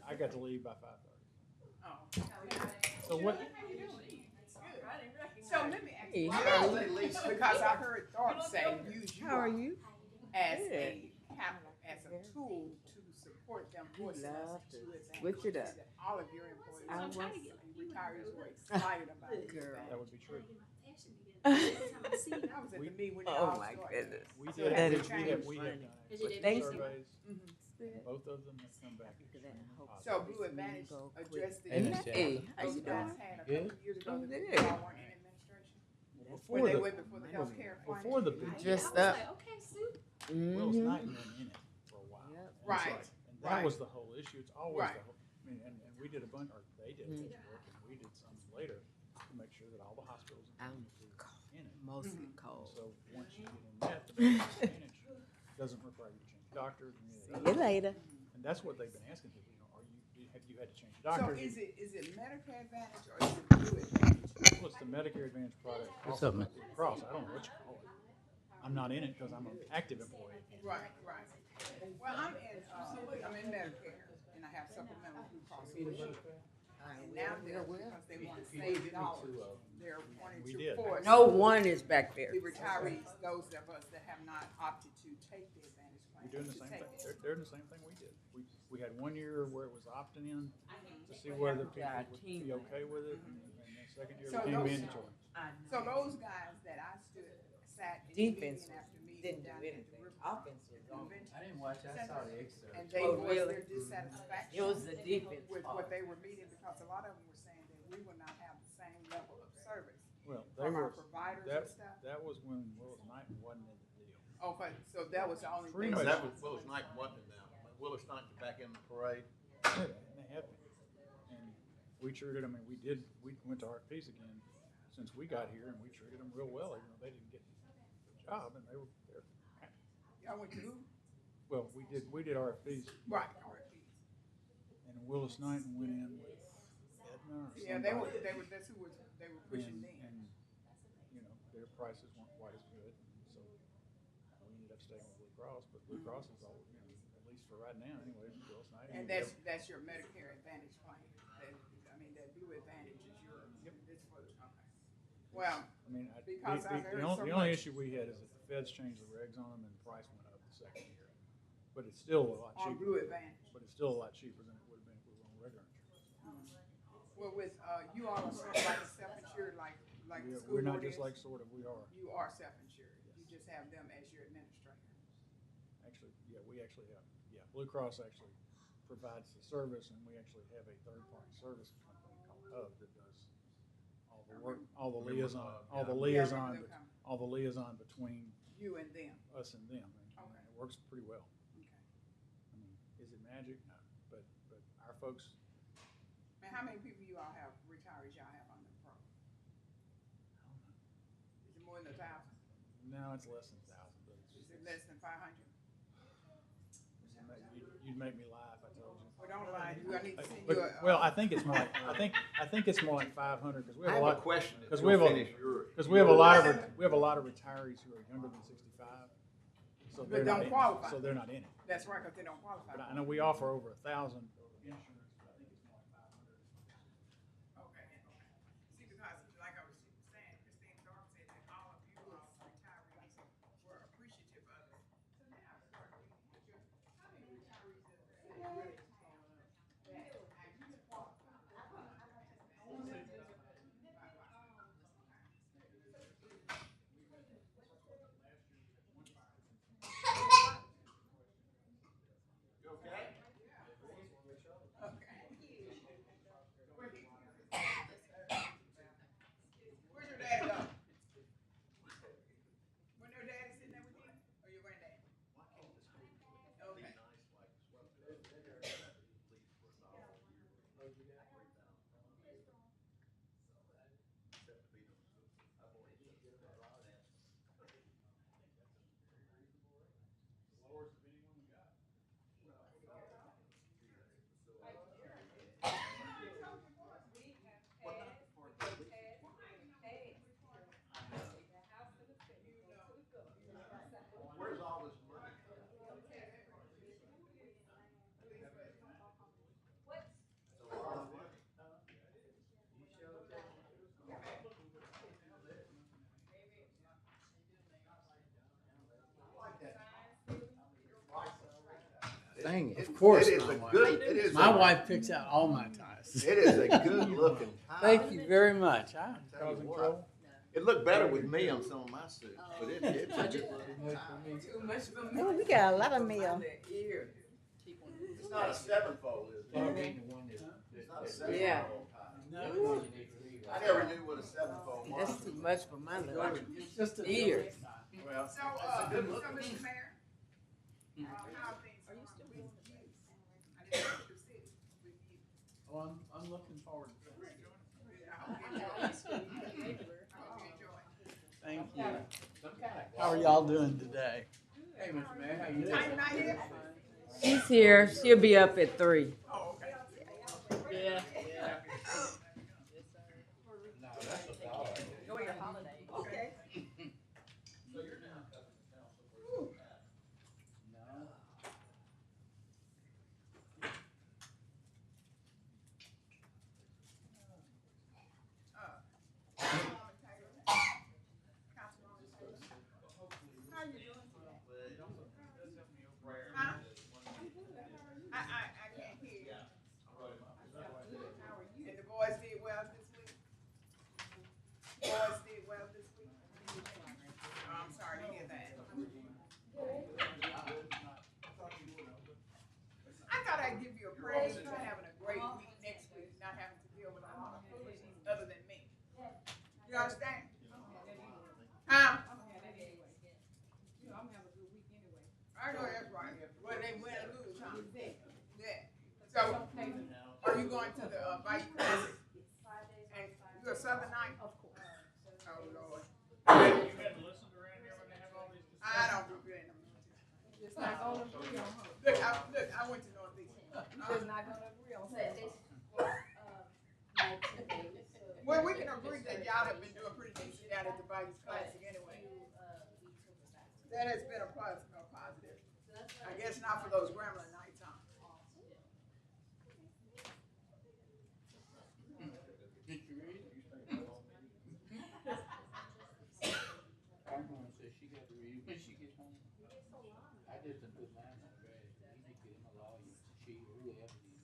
I got to leave by 5:30. Oh, So what? so let me ask Hey, you, how are you? because I heard Thorpe say use you How are all you? as Good. as a tool to support them We voicing us love to to advance. switch it up. That all of your employees I and was retirees were excited about it. girl. That would be true. I was at the meeting when Oh y'all my started. goodness. We So did. that We, is we have funny. done Thanks. surveys. Mhm. And both of them have come back Look at that. extremely Hope So positive. Blue Advantage Go quick. addressed the Hey, issue Miss Hey, how those you guys doing? had a Good? couple of years ago I'm that good. y'all weren't in administration. Before When they the went before the healthcare before the finance. big Just deal, up. Willis Mm-hmm. Knighton went in it for a while. Yep. And it's Right, like- and that right. was the whole issue. It's always Right. the whole. I mean, and we did a bunch, or they did a bunch of work, and we did some later to make sure that all the hospitals in I'm town were in it. mostly Mhm. cold. So once you get in that, the Medicare Advantage doesn't require you to change doctors or See anything. you later. And that's what they've been asking people. Are you have you had to change So doctors? is it Medicare Advantage or is it Blue Advantage? What's the Medicare Advantage product? What's offered up, man? by Blue Cross? I don't know what you call it. I'm not in it because I'm an active employee. Right, right. Well, I'm in Medicare and I have supplemental Blue Cross Blue Shield. And now they're, because they want to save dollars, they're wanting We to did. force No one is back there. the retirees, those of us that have not opted to take the Advantage plan, We're doing the to same take thing. it. They're doing the same thing we did. We had 1 year where it was opting in to see whether people Yeah, would team. be okay with it, and then second year So became those- mandatory. So those guys that I sat in Defense meeting after meeting didn't do down at the anything. river Offense was on. convention, I didn't watch it. I saw the excerpt. and they Oh, voiced really? their dissatisfaction. It was the defense With part. what they were meeting, because a lot of them were saying that we will not have the same level of service Well, they from our were, providers and that, stuff. that was when Willis Knighton wasn't in the deal. Okay, so that was the only Pretty thing. much. That was Willis Knighton wasn't now. Willis Knighton back in the parade. Yeah, and they have been. And we treated them, and we went to RFPs again since we got here, and we treated them real well, even though they didn't get the job, and they're happy. Y'all went to who? Well, we did RFPs, Right, RFPs. and Willis Knighton went in with Aetna or Yeah, somebody. that's who was, they were pushing then. And, you know, their prices weren't quite as good, and so we ended up staying with Blue Cross, but Blue Cross is all, you know, at least for right now anyway, Willis Knighton. And that's your Medicare Advantage plan. That Blue Advantage is your, it's for the, okay. Well, I mean, because I've heard so the only much- issue we had is that the feds changed the regs on them and the price went up the second year. But it's still a lot on cheaper. Blue Advantage. But it's still a lot cheaper than it would have been if we were on regular insurance. Well, with, you all are sort of like self-insured, like the school We're not board just is? like sort of, we are. You are self-insured. You just have them as your administrator. Actually, yeah, we actually have, yeah, Blue Cross actually provides the service, and we actually have a third-party service company called Hub that does all the work, all the liaison, all the Yeah, I liaison, remember them coming. all the liaison between You and them. us and them. And Okay. it works pretty well. Okay. I mean, is it magic? No, but our folks, And how many people you all have, retirees y'all have on the program? I don't know. Is it more than 1,000? No, it's less than 1,000, but Is it less than 500? you'd make me lie if I told you. Well, don't lie. I need to send But, you a. well, I think it's more like I think it's more like 500 because we I have a have a lot question. because we have a lot of retirees who are younger than 65, so But they're don't not in, qualify. so they're not in it. That's right, because they don't qualify. But I know we offer over 1,000 insurance, but I think it's more like 500. Okay, okay. See, because like I was saying, Christine Thorpe said that all of you all retirees were appreciative of it. So now I start thinking, how many retirees does that really actually qualify? You okay? Dang it. Of course It is my a wife. good, it is. My a- wife picks out all my ties. It is a good looking tie. Thank you very much. Tell you Causing what, trouble? It looked better with me on some of my suits, but it's a good looking tie. Too much for me. Oh, we got a lot of mail. My ear. It's not a sevenfold, is it? It's not a sevenfold Yeah. tie. I never knew what a sevenfold was. That's too much for my little It's just a ears. Well, So, it's a good looking. Mr. Mayor, how are things going with you? I didn't know what you said with you. Oh, I'm looking forward to this. I hope you enjoy. I hope you enjoy. Thank you. How are y'all doing today? Hey, Mr. Mayor, how you doing? Tanya not here? She's here. She'll be up at 3. Oh, okay. Yeah. No, that's a dollar. Okay. Councilwoman Taylor. Councilwoman Taylor. How you doing today? Huh? I can't hear you. And the boys did well this week? Boys did well this week? Oh, I'm sorry to hear that. I thought I'd give you a praise for having a great week next week, not having to deal with a lot of foolishness other than me. You understand? Huh? I know that's right. Well, they win or lose, huh? Yeah. So, are you going to the Bayou Classic? And you're a Southernite? Of course. Oh, Lord. You had to listen around here when they have all these I don't do good. It's not gonna agree on her. Look, I went to Northeast. It's not gonna agree on her. Well, we can agree that y'all have been doing pretty decent down at the Bayou Classic anyway. That has been a positive. I guess not for those Gremlin nights, huh? Did you read it? I'm gonna say she got to read when she gets home. I just done put mine on there. You need to get him a lawyer, she or whoever it is.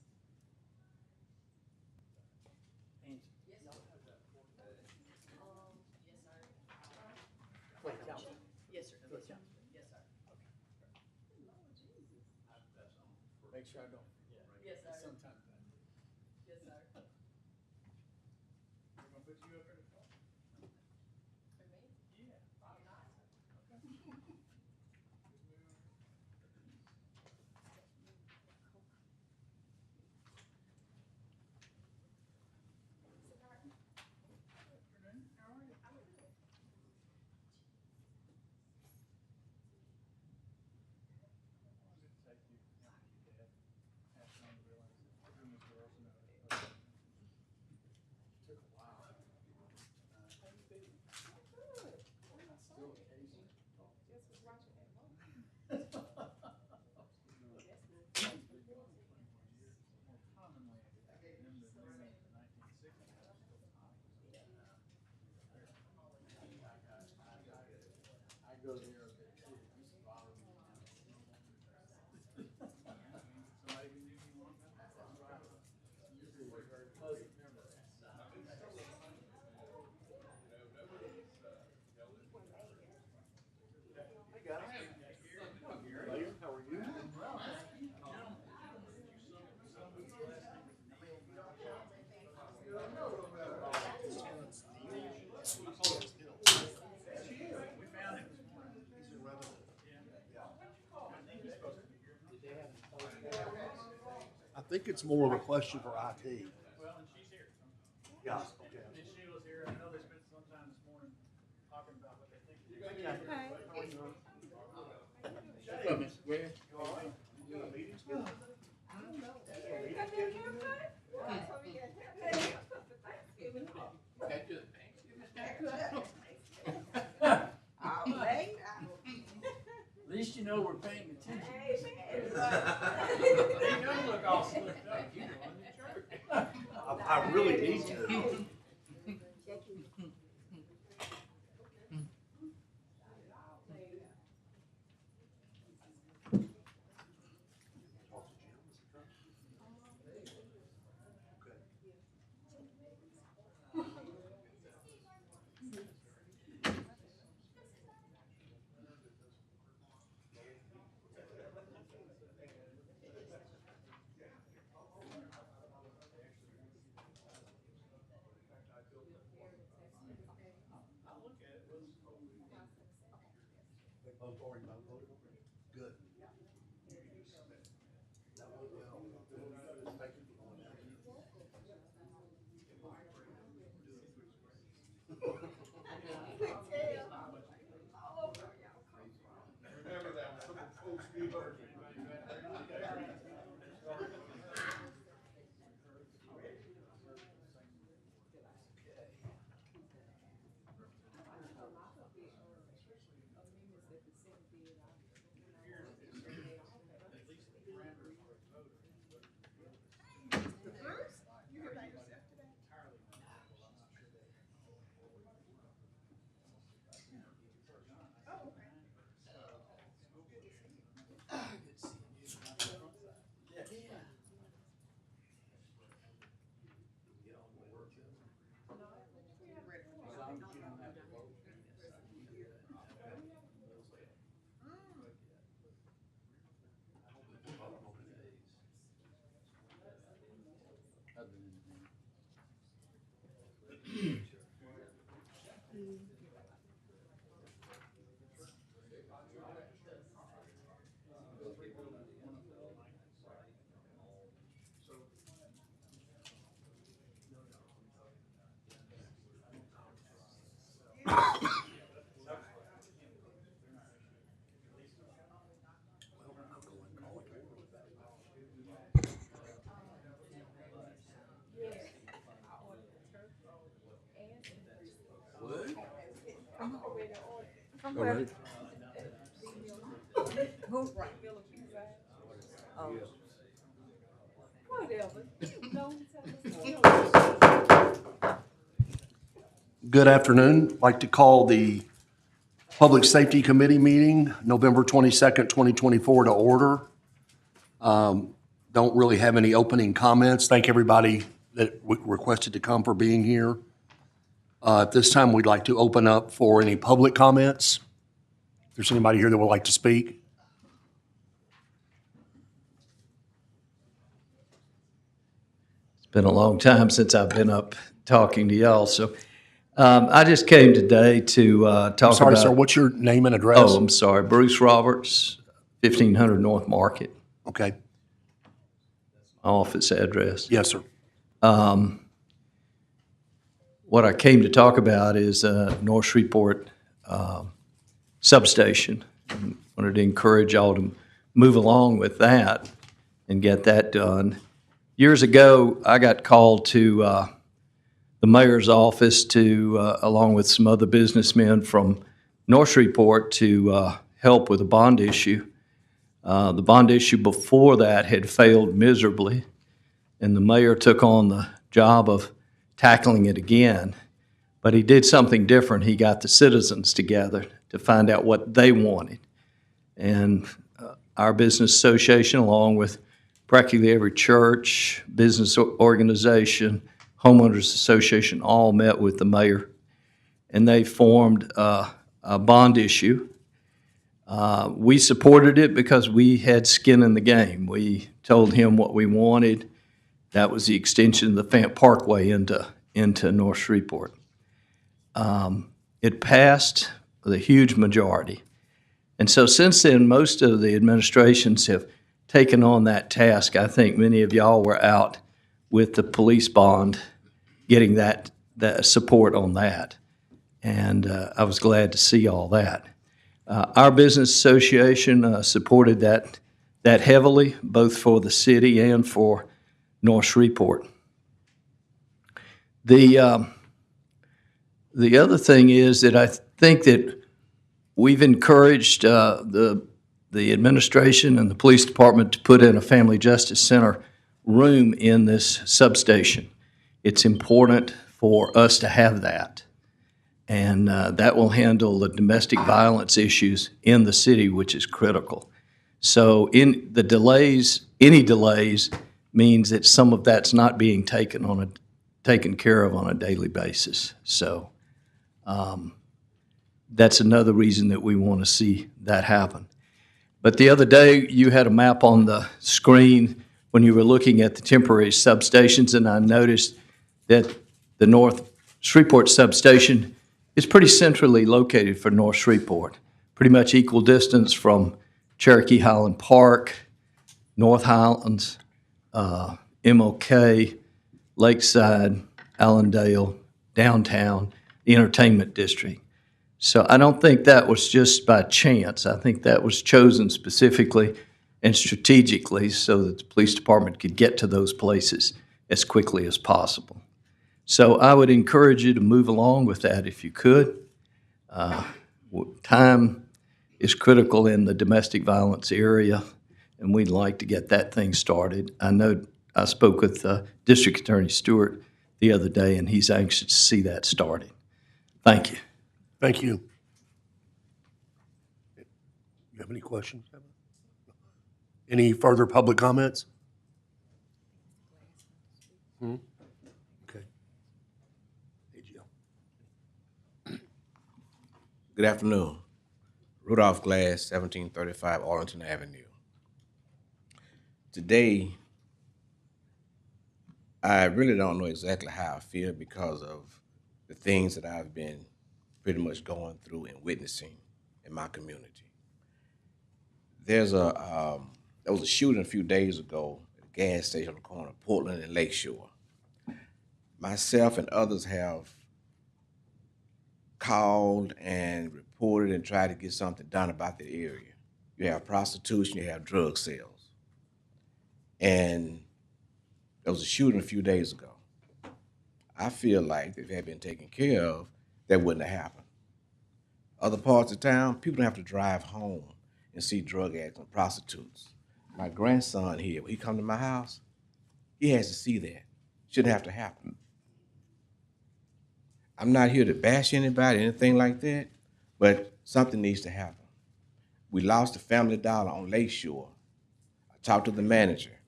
Make sure I don't forget. Yes, sir. Sometimes I do. Yes, sir. We're gonna put you up at the top. Yeah. Took a while. Still occasionally. More commonly, in the 1960s. I go there a bit too. It used to bother me. Somebody who knew you long enough. That's right. Usually a very pleasant memory. Hey, guys. Mayor, how are you? I think it's more of a question for IT. Well, and she's here. Yeah, And okay. Sheila's here. I know they spent some time this morning talking about what they think. What's up, Mr. Ware? Got you a At least you know we're paying attention. They don't look all slicked up. You going to church. I really need to. Good. From where? Who? Oh. Good afternoon. I'd like to call the Public Safety Committee meeting, November 22nd, 2024, to order. Don't really have any opening comments. Thank everybody that requested to come for being here. At this time, we'd like to open up for any public comments. If there's anybody here that would like to speak. It's been a long time since I've been up talking to y'all, so I just came today to talk Sorry, about. sir, what's your name and address? Oh, I'm sorry, Bruce Roberts, 1500 North Market, Okay, my office address. yes, sir. What I came to talk about is North Shreveport substation. I wanted to encourage y'all to move along with that and get that done. Years ago, I got called to the mayor's office to, along with some other businessmen from North Shreveport, to help with a bond issue. The bond issue before that had failed miserably, and the mayor took on the job of tackling it again. But he did something different. He got the citizens together to find out what they wanted. And our business association, along with practically every church, business organization, homeowners association, all met with the mayor. And they formed a bond issue. We supported it because we had skin in the game. We told him what we wanted. That was the extension of the Fant Parkway into North Shreveport. It passed with a huge majority. And so since then, most of the administrations have taken on that task. I think many of y'all were out with the police bond, getting that support on that. And I was glad to see all that. Our business association supported that heavily, both for the city and for North Shreveport. The other thing is that I think that we've encouraged the administration and the police department to put in a Family Justice Center room in this substation. It's important for us to have that. And that will handle the domestic violence issues in the city, which is critical. So in the delays, any delays means that some of that's not being taken care of on a daily basis. So that's another reason that we want to see that happen. But the other day, you had a map on the screen when you were looking at the temporary substations, and I noticed that the North Shreveport substation is pretty centrally located for North Shreveport. pretty much equal distance from Cherokee Highland Park, North Highlands, MLK, Lakeside, Allendale, downtown, the entertainment district. So I don't think that was just by chance. I think that was chosen specifically and strategically so that the police department could get to those places as quickly as possible. So I would encourage you to move along with that if you could. Time is critical in the domestic violence area, and we'd like to get that thing started. I know I spoke with District Attorney Stewart the other day, and he's anxious to see that started. Thank you. Thank you. You have any questions? Any further public comments? Okay. Hey, Jill. Good afternoon. Rudolph Glass, 1735 Arlington Avenue. Today, I really don't know exactly how I feel because of the things that I've been pretty much going through and witnessing in my community. There was a shooting a few days ago at a gas station on the corner of Portland and Lakeshore. Myself and others have called and reported and tried to get something done about the area. You have prostitution, you have drug sales. And there was a shooting a few days ago. I feel like if it had been taken care of, that wouldn't have happened. Other parts of town, people don't have to drive home and see drug addicts and prostitutes. My grandson here, when he come to my house, he has to see that. Shouldn't have to happen. I'm not here to bash anybody, anything like that, but something needs to happen. We lost a Family Dollar on Lakeshore. I talked to the manager.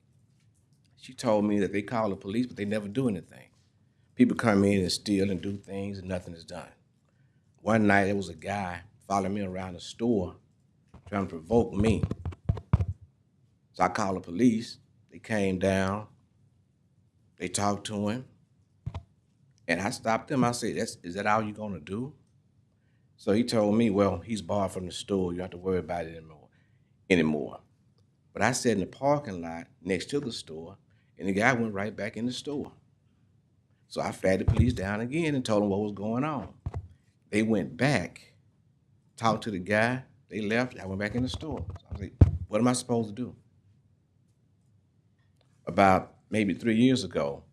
She told me that they call the police, but they never do anything. People come in and steal and do things, and nothing is done. One night, there was a guy following me around the store trying to provoke me. So I called the police. They came down. They talked to him. And I stopped them. I said, is that all you're going to do? So he told me, well, he's barred from the store. You don't have to worry about it anymore. But I sat in the parking lot next to the store, and the guy went right back in the store. So I flagged the police down again and told them what was going on. They went back, talked to the guy. They left. I went back in the store. So I was like, what am I supposed to do? About maybe 3 years ago,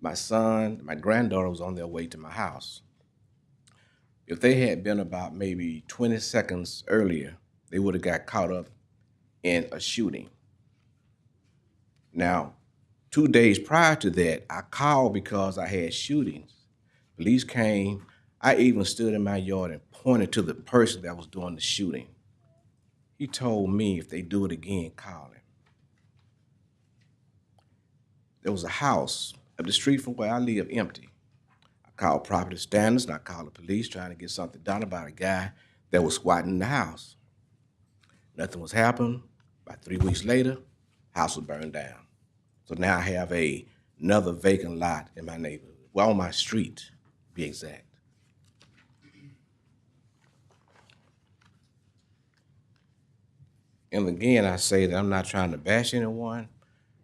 my son, my granddaughter was on their way to my house. If they had been about maybe 20 seconds earlier, they would have got caught up in a shooting. Now, 2 days prior to that, I called because I had shootings. Police came. I even stood in my yard and pointed to the person that was doing the shooting. He told me if they do it again, call him. There was a house up the street from where I live empty. I called property standards and I called the police trying to get something done about a guy that was squatting in the house. Nothing was happening. About 3 weeks later, house was burned down. So now I have another vacant lot in my neighborhood. Well, on my street, to be exact. And again, I say that I'm not trying to bash anyone.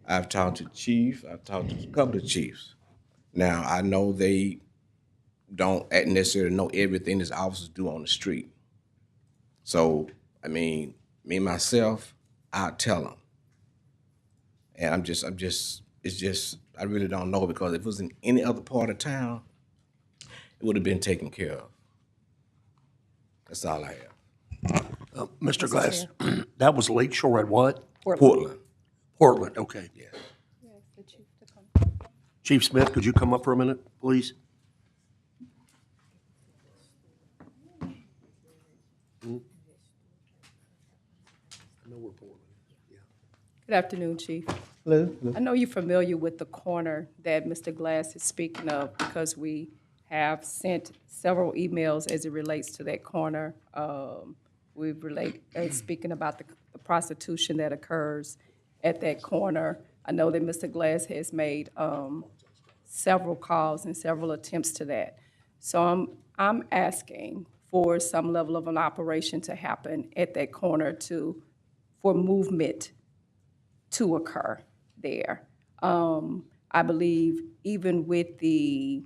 I've talked to the chief. I've talked to a couple of chiefs. Now, I know they don't necessarily know everything these officers do on the street. So, I mean, me, myself, I'll tell them. And I really don't know, because if it was in any other part of town, it would have been taken care of. That's all I have. Mr. Glass, that was Lakeshore at what? Portland. Portland, okay. Yes. Chief Smith, could you come up for a minute, please? Good afternoon, Chief. Hello. I know you're familiar with the corner that Mr. Glass is speaking of, because we have sent several emails as it relates to that corner. Speaking about the prostitution that occurs at that corner. I know that Mr. Glass has made several calls and several attempts to that. So I'm asking for some level of an operation to happen at that corner for movement to occur there. I believe even with the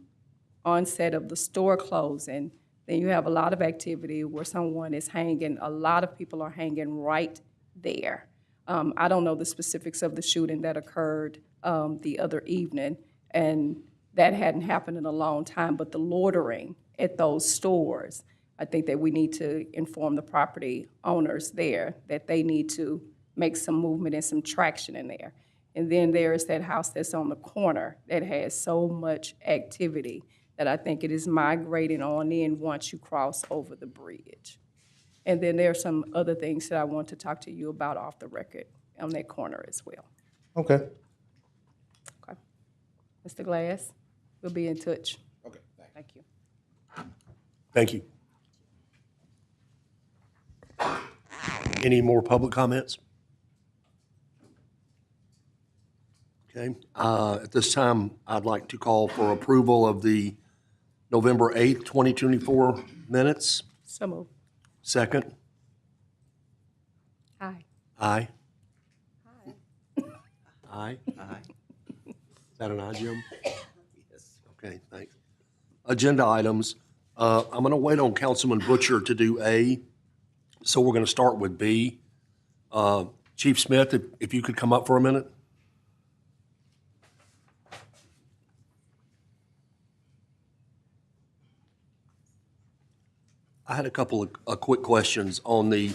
onset of the store closing, then you have a lot of activity where someone is hanging, a lot of people are hanging right there. I don't know the specifics of the shooting that occurred the other evening, and that hadn't happened in a long time, but the loitering at those stores, I think that we need to inform the property owners there that they need to make some movement and some traction in there. And then there is that house that's on the corner that has so much activity that I think it is migrating on in once you cross over the bridge. And then there are some other things that I want to talk to you about off the record on that corner as well. Okay. Okay. Mr. Glass, we'll be in touch. Okay, Thank you. Thank you. Any more public comments? Okay, at this time, I'd like to call for approval of the November 8th, 2024 minutes. So moved. Second? Aye. Aye? Aye? Aye. Is that an aye, Jim? Yes. Okay, thanks. Agenda items. I'm going to wait on Councilman Butcher to do A, so we're going to start with B. Chief Smith, if you could come up for a minute. I had a couple of quick questions on the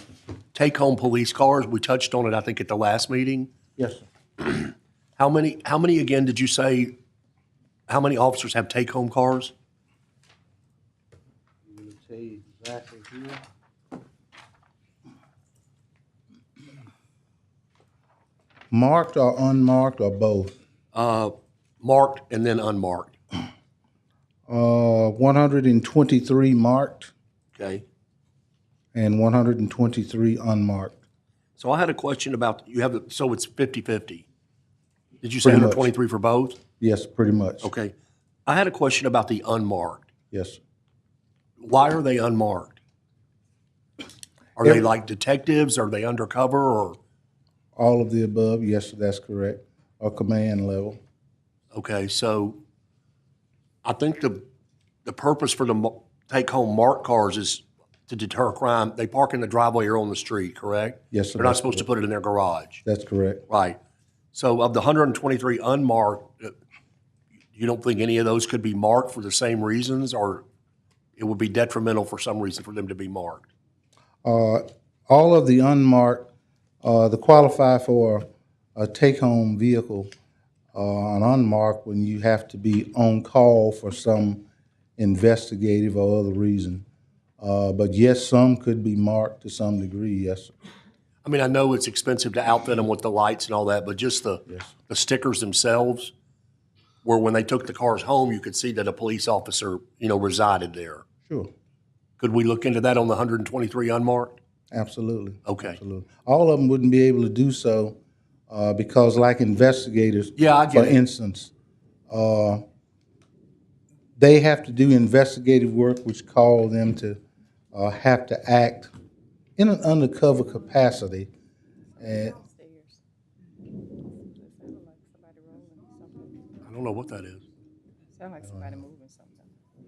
take-home police cars. We touched on it, I think, at the last meeting. Yes, sir. How many again did you say, how many officers have take-home cars? I'm gonna tell you exactly here. Marked or unmarked or both? Marked and then unmarked, 123 marked okay? and 123 unmarked. So I had a question about, so it's 50-50. Did you say Pretty much. 123 for both? Yes, pretty much. Okay. I had a question about the unmarked. Yes, sir. Why are they unmarked? Are they like detectives? Are they undercover or? All of the above, yes, that's correct, or command level. Okay, so I think the purpose for the take-home marked cars is to deter crime. They park in the driveway or on the street, correct? Yes, sir. They're not that's supposed to correct. put it in their garage. That's correct. Right. So of the 123 unmarked, you don't think any of those could be marked for the same reasons, or it would be detrimental for some reason for them to be marked? All of the unmarked, the qualify for a take-home vehicle, an unmarked when you have to be on call for some investigative or other reason. But yes, some could be marked to some degree, yes, sir. I mean, I know it's expensive to outfit them with the lights and all that, but just the stickers themselves, where when they took the cars home, you could see that a police officer, resided there. Sure, Could we look into that on the 123 unmarked? absolutely. Okay. Absolutely. All of them wouldn't be able to do so because like investigators, Yeah, I get for it. instance, they have to do investigative work, which call them to have to act in an undercover capacity. And I don't know what that is. Sound like somebody moving something.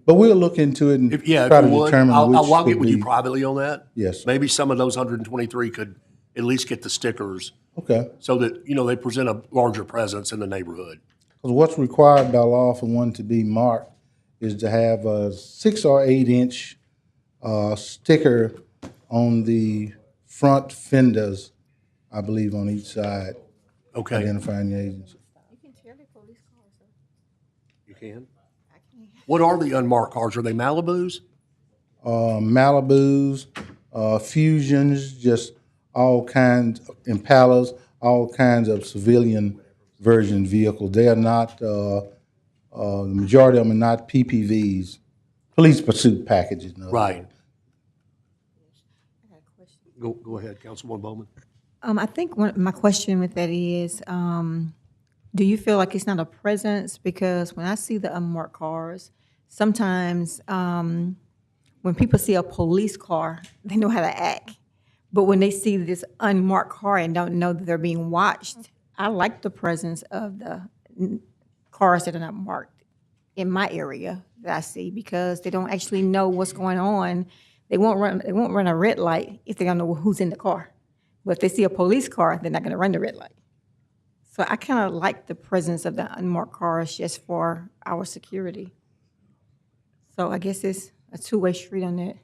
but we'll look into it and If try you to would, determine which I'll get could with you be. privately on that. Yes. Maybe some of those 123 could at least get the stickers Okay. so that, they present a larger presence in the neighborhood. Because what's required by law for one to be marked is to have a 6 or 8 inch sticker on the front fenders, I believe, on each side, Okay, identifying the agency. You can tell the police cars, sir. you can? What are the unmarked cars? Are they Malibus? Malibus, Fusions, just all kinds, Impalas, all kinds of civilian version vehicles. They are not, the majority of them are not PPVs, police pursuit packages. in other Right. words. I got a question. Go ahead, Councilwoman Bowman. I think my question with that is, do you feel like it's not a presence? Because when I see the unmarked cars, sometimes when people see a police car, they know how to act. But when they see this unmarked car and don't know that they're being watched, I like the presence of the cars that are not marked in my area that I see, because they don't actually know what's going on. They won't run a red light if they don't know who's in the car. But if they see a police car, they're not gonna run the red light. So I kind of like the presence of the unmarked cars just for our security. So I guess it's a two-way street on that.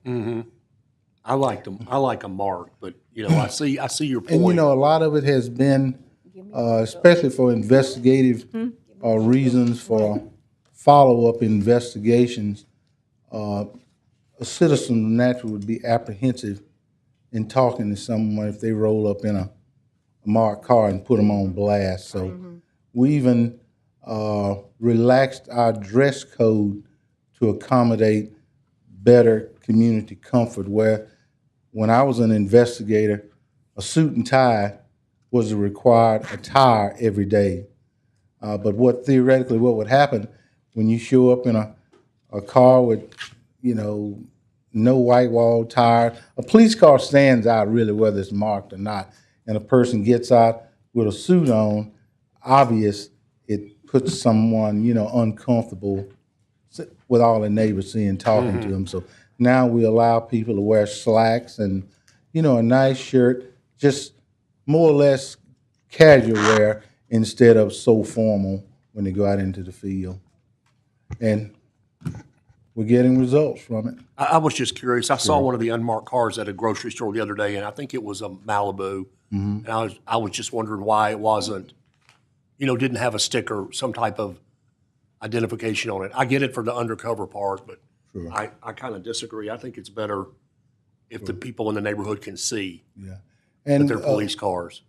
I like them marked, but, you know, I see your point. And you know, a lot of it has been, especially for investigative reasons, for follow-up investigations, a citizen naturally would be apprehensive in talking to someone if they roll up in a marked car and put them on blast. So we even relaxed our dress code to accommodate better community comfort, where when I was an investigator, a suit and tie was a required attire every day. But what would happen when you show up in a car with, you know, no white wall tire, a police car stands out really whether it's marked or not, and a person gets out with a suit on, obvious, it puts someone, you know, uncomfortable with all the neighbors seeing, talking to them. So now we allow people to wear slacks and, you know, a nice shirt, just more or less casual wear instead of so formal when they go out into the field. And we're getting results from it. I was just curious. I saw one of the unmarked cars at a grocery store the other day, and I think it was a Malibu. And I was just wondering why it wasn't, you know, didn't have a sticker, some type of identification on it. I get it for the undercover part, but I kind of disagree. I think it's better if the people in the neighborhood can see that they're police cars.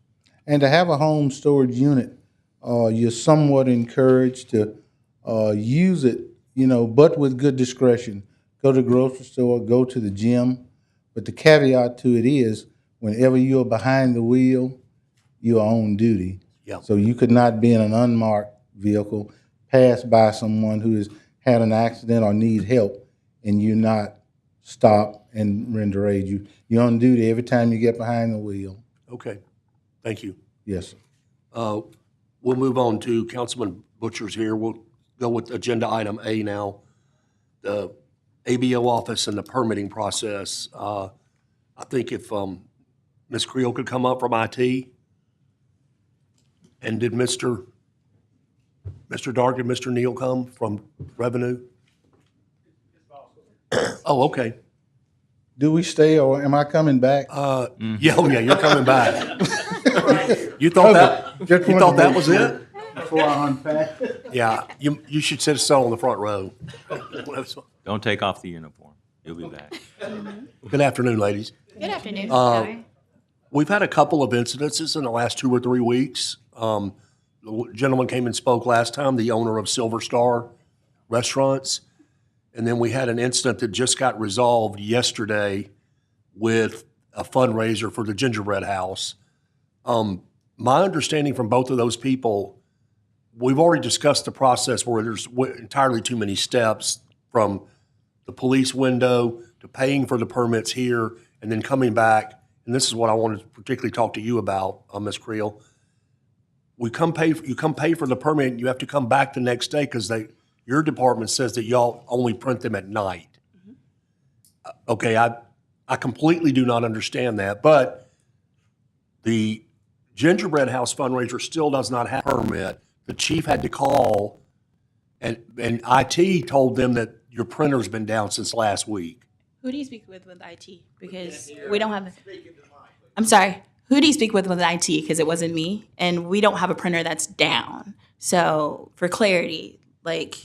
And to have a home storage unit, you're somewhat encouraged to use it, you know, but with good discretion. Go to the grocery store, go to the gym. But the caveat to it is, whenever you're behind the wheel, you're on duty. Yeah. So you could not be in an unmarked vehicle, pass by someone who has had an accident or need help, and you not stop and render aid. You're on duty every time you get behind the wheel. Okay. Thank you. Yes, sir. We'll move on to Councilman Butcher's here. We'll go with agenda item A now, the ABO office and the permitting process. I think if Ms. Creel could come up from IT, and did Mr. Dark and Mr. Neal come from Revenue? Oh, okay. Do we stay, or am I coming back? Yeah, oh yeah, you're coming back. You thought that was it? Before I unpack. Yeah, you should sit still on the front row. Don't take off the uniform. You'll be back. Good afternoon, ladies. Good afternoon. We've had a couple of incidences in the last 2 or 3 weeks. The gentleman came and spoke last time, the owner of Silver Star Restaurants. And then we had an incident that just got resolved yesterday with a fundraiser for the Gingerbread House. My understanding from both of those people, we've already discussed the process where there's entirely too many steps, from the police window to paying for the permits here and then coming back. And this is what I wanted to particularly talk to you about, Ms. Creel. You come pay for the permit, and you have to come back the next day because your department says that y'all only print them at night. Okay, I completely do not understand that, but the Gingerbread House fundraiser still does not have a permit. The chief had to call, and IT told them that your printer's been down since last week. Who do you speak with IT? Because we don't have. I'm sorry. Who do you speak with IT? Because it wasn't me, and we don't have a printer that's down. So for clarity, like,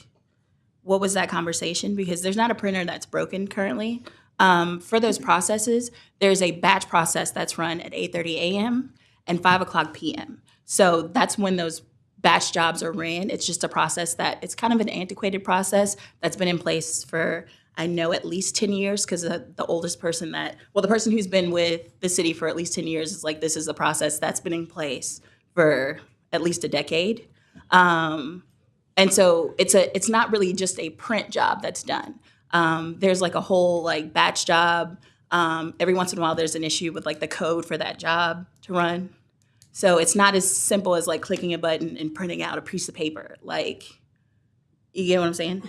what was that conversation? Because there's not a printer that's broken currently. For those processes, there's a batch process that's run at 8:30 a.m. and 5 o'clock p.m. So that's when those batch jobs are ran. It's just a process that it's kind of an antiquated process that's been in place for, I know, at least 10 years, because the oldest person the person who's been with the city for at least 10 years is like, this is the process that's been in place for at least a decade. And so it's not really just a print job that's done. There's like a whole like batch job. Every once in a while, there's an issue with like the code for that job to run. So it's not as simple as like clicking a button and printing out a piece of paper. Like, you get what I'm saying?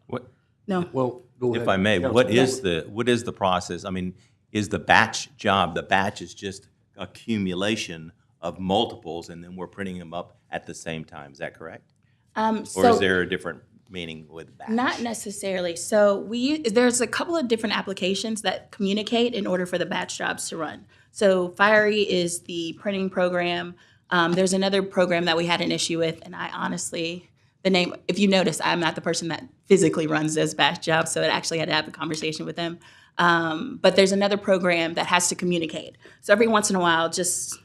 What? No. Well, go ahead. If I may, Councilman. what is the process? I mean, is the batch job, the batch is just accumulation of multiples, and then we're printing them up at the same time. Is that correct? Or is there a different meaning with batch? Not necessarily. So there's a couple of different applications that communicate in order for the batch jobs to run. So Fiery is the printing program. There's another program that we had an issue with, and I honestly, the name, if you notice, I'm not the person that physically runs those batch jobs, so I actually had to have a conversation with them. But there's another program that has to communicate. So every once in a while, just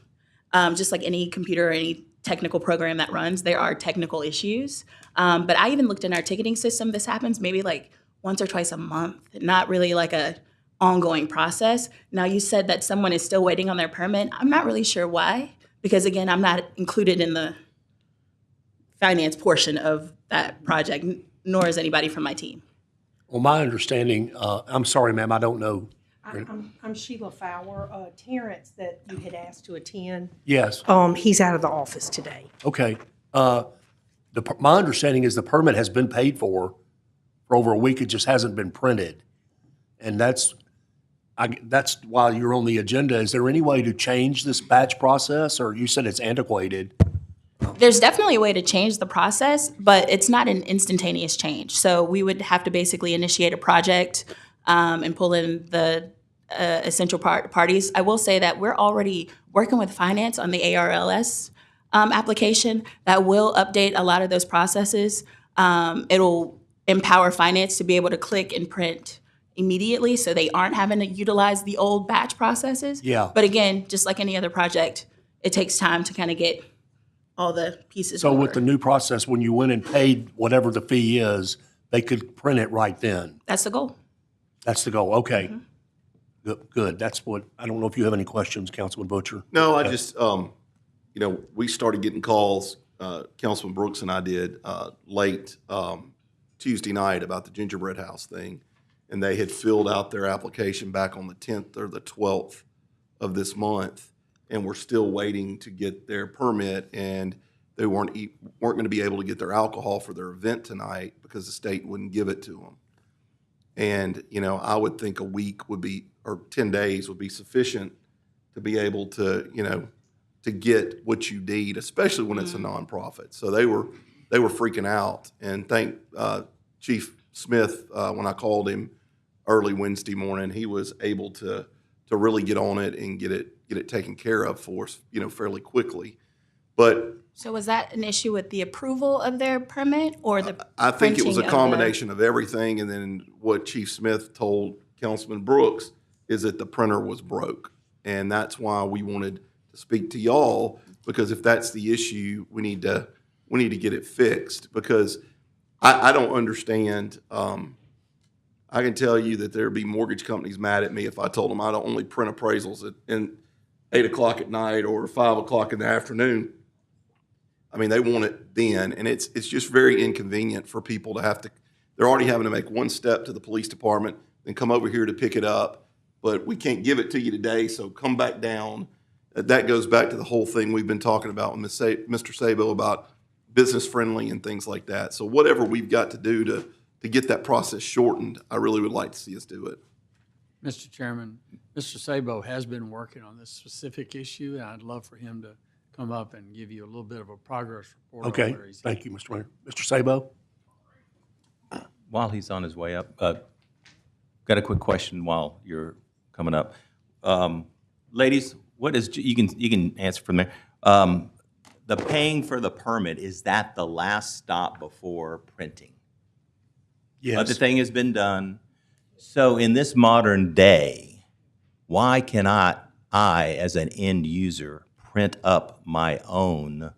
like any computer or any technical program that runs, there are technical issues. But I even looked in our ticketing system. This happens maybe like once or twice a month, not really like a ongoing process. Now, you said that someone is still waiting on their permit. I'm not really sure why, because again, I'm not included in the finance portion of that project, nor is anybody from my team. Well, my understanding, I'm sorry, ma'am, I don't know. I'm Sheila Fowler. Terrence that you had asked to attend, Yes, he's out of the office today. okay. My understanding is the permit has been paid for over a week, it just hasn't been printed. And that's why you're on the agenda. Is there any way to change this batch process, or you said it's antiquated? There's definitely a way to change the process, but it's not an instantaneous change. So we would have to basically initiate a project and pull in the essential parties. I will say that we're already working with finance on the ARLS application that will update a lot of those processes. It'll empower finance to be able to click and print immediately, so they aren't having to utilize the old batch processes. Yeah. But again, just like any other project, it takes time to kind of get all the pieces. So in with the order. new process, when you went and paid whatever the fee is, they could print it right then? That's the goal. That's the goal, okay. Good, that's what, I don't know if you have any questions, Councilman Butcher? No, I just, we started getting calls, Councilman Brooks and I did, late Tuesday night about the gingerbread house thing. And they had filled out their application back on the 10th or the 12th of this month, and were still waiting to get their permit, and they weren't going to be able to get their alcohol for their event tonight because the state wouldn't give it to them. And, I would think a week would be, or 10 days would be sufficient to be able to, to get what you need, especially when it's a nonprofit. So they were freaking out, and thank Chief Smith, when I called him early Wednesday morning, he was able to really get on it and get it taken care of for us, fairly quickly. But So was that an issue with the approval of their permit or the I think it was a printing of combination of everything, and then what Chief Smith told Councilman Brooks is that the printer was broke, and that's why we wanted to speak to y'all, because if that's the issue, we need to get it fixed, because I don't understand. I can tell you that there'd be mortgage companies mad at me if I told them I don't only print appraisals at 8 o'clock at night or 5 o'clock in the afternoon. I mean, they want it then, and it's just very inconvenient for people to have to. They're already having to make one step to the police department, then come over here to pick it up. But we can't give it to you today, so come back down. That goes back to the whole thing we've been talking about with Mr. Sabo about business friendly and things like that. So whatever we've got to do to get that process shortened, I really would like to see us do it. Mr. Chairman, Mr. Sabo has been working on this specific issue, and I'd love for him to come up and give you a little bit of a progress report. on Okay, where he's thank you, Mr. Mayor. Mr. Sabo? While he's on his way up, got a quick question while you're coming up. Ladies, what is, you can answer from there. The paying for the permit, is that the last stop before printing? Yes. But the thing has been done. So in this modern day, why cannot I, as an end user, print up my own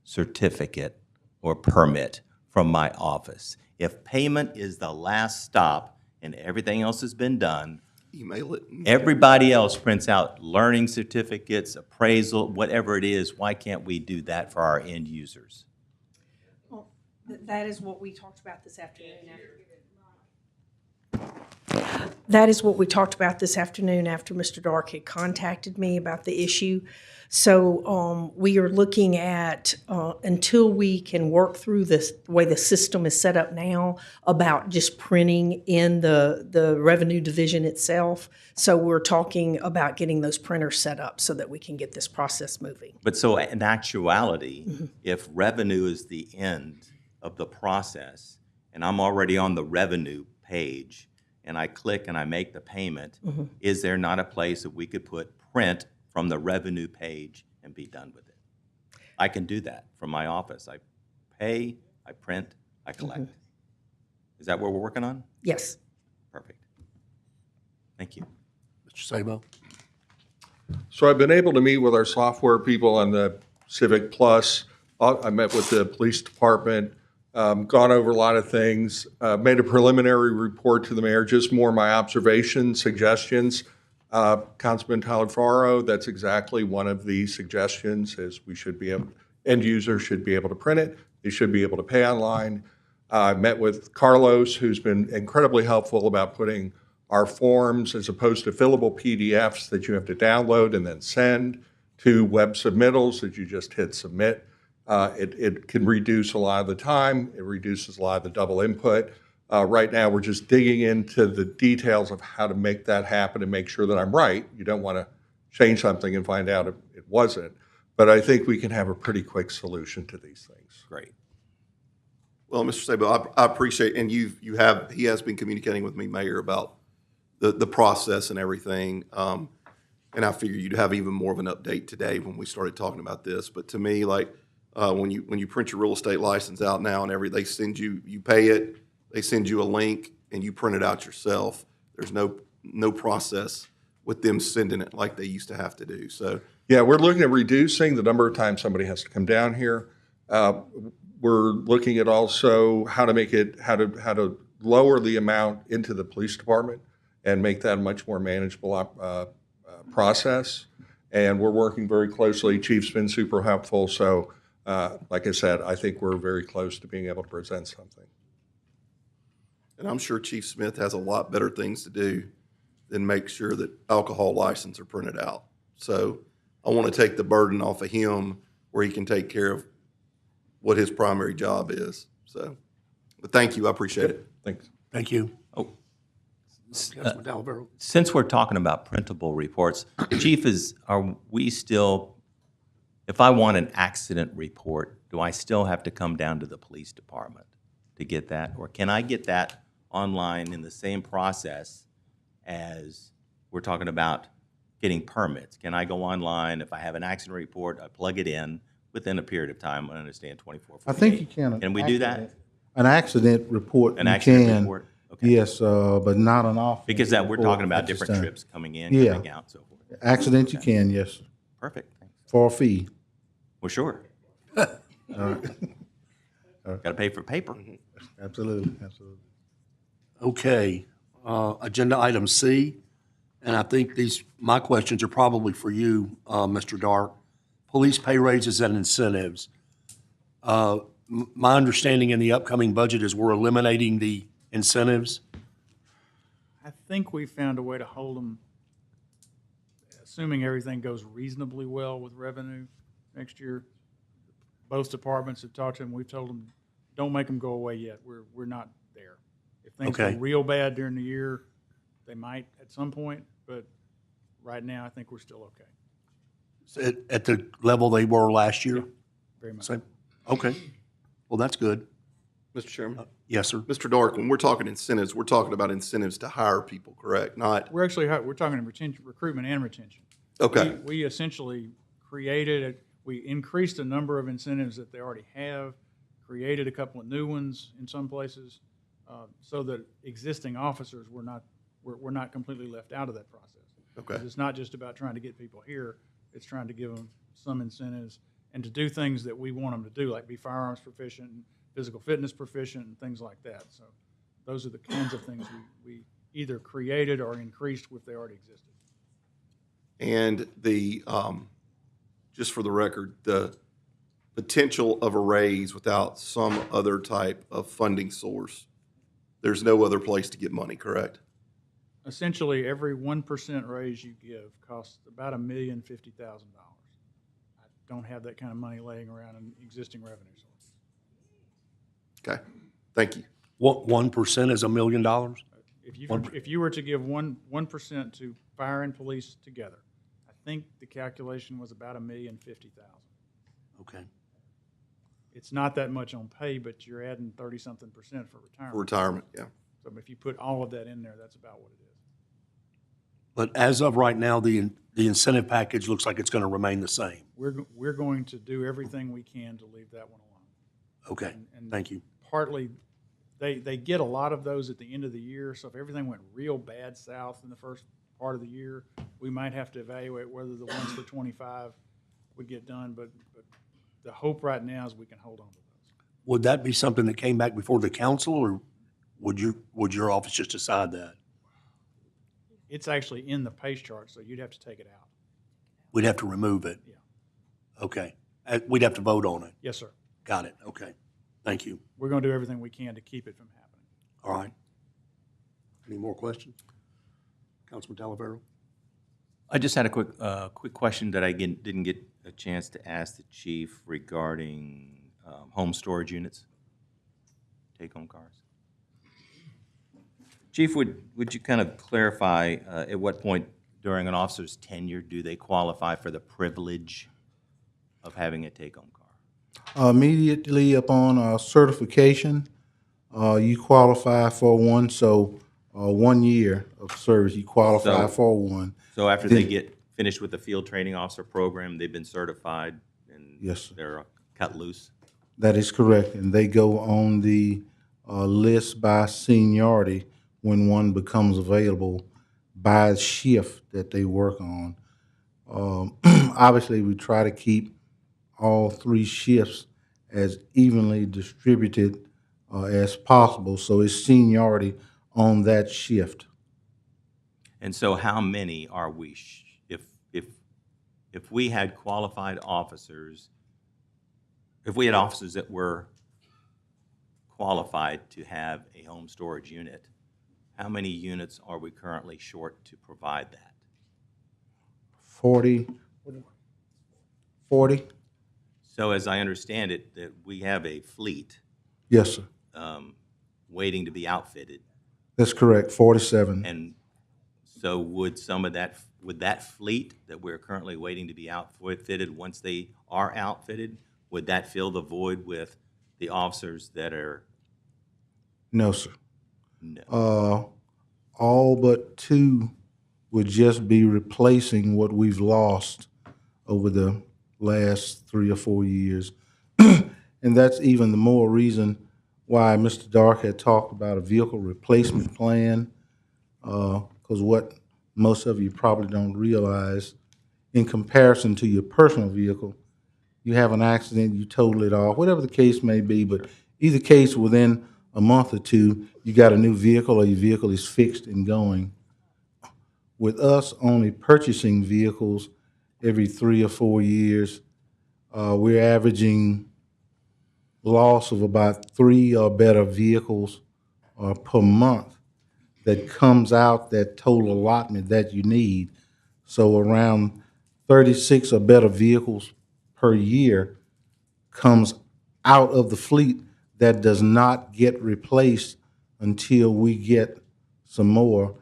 certificate or permit from my office? If payment is the last stop and everything else has been done, Email it. everybody else prints out learning certificates, appraisal, whatever it is. Why can't we do that for our end users? Well, that is what we talked about this afternoon. That is what we talked about this afternoon after Mr. Dark had contacted me about the issue. So we are looking at, until we can work through this, the way the system is set up now, about just printing in the revenue division itself. So we're talking about getting those printers set up so that we can get this process moving. But so in actuality, if revenue is the end of the process, and I'm already on the revenue page, and I click and I make the payment, is there not a place that we could put print from the revenue page and be done with it? I can do that from my office. I pay, I print, I collect. Is that what we're working on? Yes. Perfect. Thank you. Mr. Sabo? So I've been able to meet with our software people on the Civic Plus. I met with the police department, gone over a lot of things, made a preliminary report to the mayor, just more my observations, suggestions. Councilman Talifaro, that's exactly one of the suggestions, is we should be able, end users should be able to print it. They should be able to pay online. I met with Carlos, who's been incredibly helpful about putting our forms, as opposed to fillable PDFs that you have to download and then send, to web submittals that you just hit submit. It can reduce a lot of the time. It reduces a lot of the double input. Right now, we're just digging into the details of how to make that happen and make sure that I'm right. You don't want to change something and find out it wasn't. But I think we can have a pretty quick solution to these things. Great. Well, Mr. Sabo, I appreciate, and he has been communicating with me, Mayor, about the process and everything. And I figure you'd have even more of an update today when we started talking about this. But to me, like, when you print your real estate license out now and they send you, you pay it, they send you a link and you print it out yourself. There's no process with them sending it like they used to have to do. So yeah, we're looking at reducing the number of times somebody has to come down here. We're looking at also how to lower the amount into the police department and make that a much more manageable process. And we're working very closely. Chief's been super helpful. So like I said, I think we're very close to being able to present something. And I'm sure Chief Smith has a lot better things to do than make sure that alcohol licenses are printed out. So I want to take the burden off of him where he can take care of what his primary job is. So, but thank you. I appreciate it. Thanks. Thank you. Oh, Councilman Talifaro. since we're talking about printable reports, Chief, are we still, if I want an accident report, do I still have to come down to the police department to get that? Or can I get that online in the same process as we're talking about getting permits? Can I go online, if I have an accident report, I plug it in within a period of time, I understand 24, 48. I think you can. Can we do that? An accident report, An you accident can. report? Okay. Yes, but not an offense. Because that, we're report talking about at this different time. trips coming in, Yeah. coming out, so forth. Accident, you can, yes, Perfect, thanks. for a fee. Well, sure. All right. Got to pay for paper. Absolutely, absolutely. Okay, agenda item C, and I think my questions are probably for you, Mr. Dark. Police pay raises and incentives. My understanding in the upcoming budget is we're eliminating the incentives. I think we found a way to hold them, assuming everything goes reasonably well with revenue next year. Both departments have talked to them. We've told them, don't make them go away yet. We're not there. If things go Okay. real bad during the year, they might at some point, but right now, I think we're still okay. At the level they were last year? Very much. Same? Okay, well, that's good. Mr. Chairman? Yes, sir. Mr. Dark, when we're talking incentives, we're talking about incentives to hire people, correct? Not, We're talking retention, recruitment and retention. okay, We essentially we increased the number of incentives that they already have, created a couple of new ones in some places, so that existing officers were not completely left out of that process. okay. 'Cause it's not just about trying to get people here, it's trying to give them some incentives and to do things that we want them to do, like be firearms proficient, and physical fitness proficient, and things like that. So those are the kinds of things we either created or increased if they already existed. And just for the record, the potential of a raise without some other type of funding source, there's no other place to get money, correct? essentially, every 1% raise you give costs about $1,050,000. I don't have that kind of money laying around in existing revenue sources. Okay, thank you. What, 1% is $1 million? If you were to give 1% to fire and police together, I think the calculation was about $1,050,000. Okay. It's not that much on pay, but you're adding 30-something% for retirement. For retirement, yeah. So if you put all of that in there, that's about what it is. But as of right now, the incentive package looks like it's going to remain the same. We're going to do everything we can to leave that one alone. Okay, And thank you. Partly, they get a lot of those at the end of the year, so if everything went real bad south in the first part of the year, we might have to evaluate whether the ones for 25 would get done, but the hope right now is we can hold on to those. Would that be something that came back before the council, or would your office just decide that? It's actually in the pace chart, so you'd have to take it out. We'd have to remove it? Yeah. Okay. We'd have to vote on it? Yes, sir. Got it, okay. Thank you. We're going to do everything we can to keep it from happening. All right. Any more questions? Councilman Talavera? I just had a quick question that I didn't get a chance to ask the chief regarding home storage units, take-home cars. Chief, would you kind of clarify at what point during an officer's tenure do they qualify for the privilege of having a take-home car? Immediately upon certification, you qualify for one. So 1 year of service, you qualify for one. So after they get finished with the field training officer program, they've been certified and Yes, sir. they're cut loose? That is correct, and they go on the list by seniority when one becomes available by shift that they work on. Obviously, we try to keep all 3 shifts as evenly distributed as possible, so it's seniority on that shift. And so how many are we, if we had qualified officers, if we had officers that were qualified to have a home storage unit, how many units are we currently short to provide that? 40. So as I understand it, that we have a fleet Yes, sir. waiting to be outfitted. That's correct, 47. And so would that fleet that we're currently waiting to be outfitted, once they are outfitted, would that fill the void with the officers that are? No, sir. No. All but 2 would just be replacing what we've lost over the last 3 or 4 years. And that's even the more reason why Mr. Dark had talked about a vehicle replacement plan, because what most of you probably don't realize, in comparison to your personal vehicle, you have an accident, you total it off, whatever the case may be, but either case, within a month or 2, you got a new vehicle or your vehicle is fixed and going. With us only purchasing vehicles every 3 or 4 years, we're averaging loss of about 3 or better vehicles per month that comes out that total allotment that you need. So around 36 or better vehicles per year comes out of the fleet that does not get replaced until we get some more.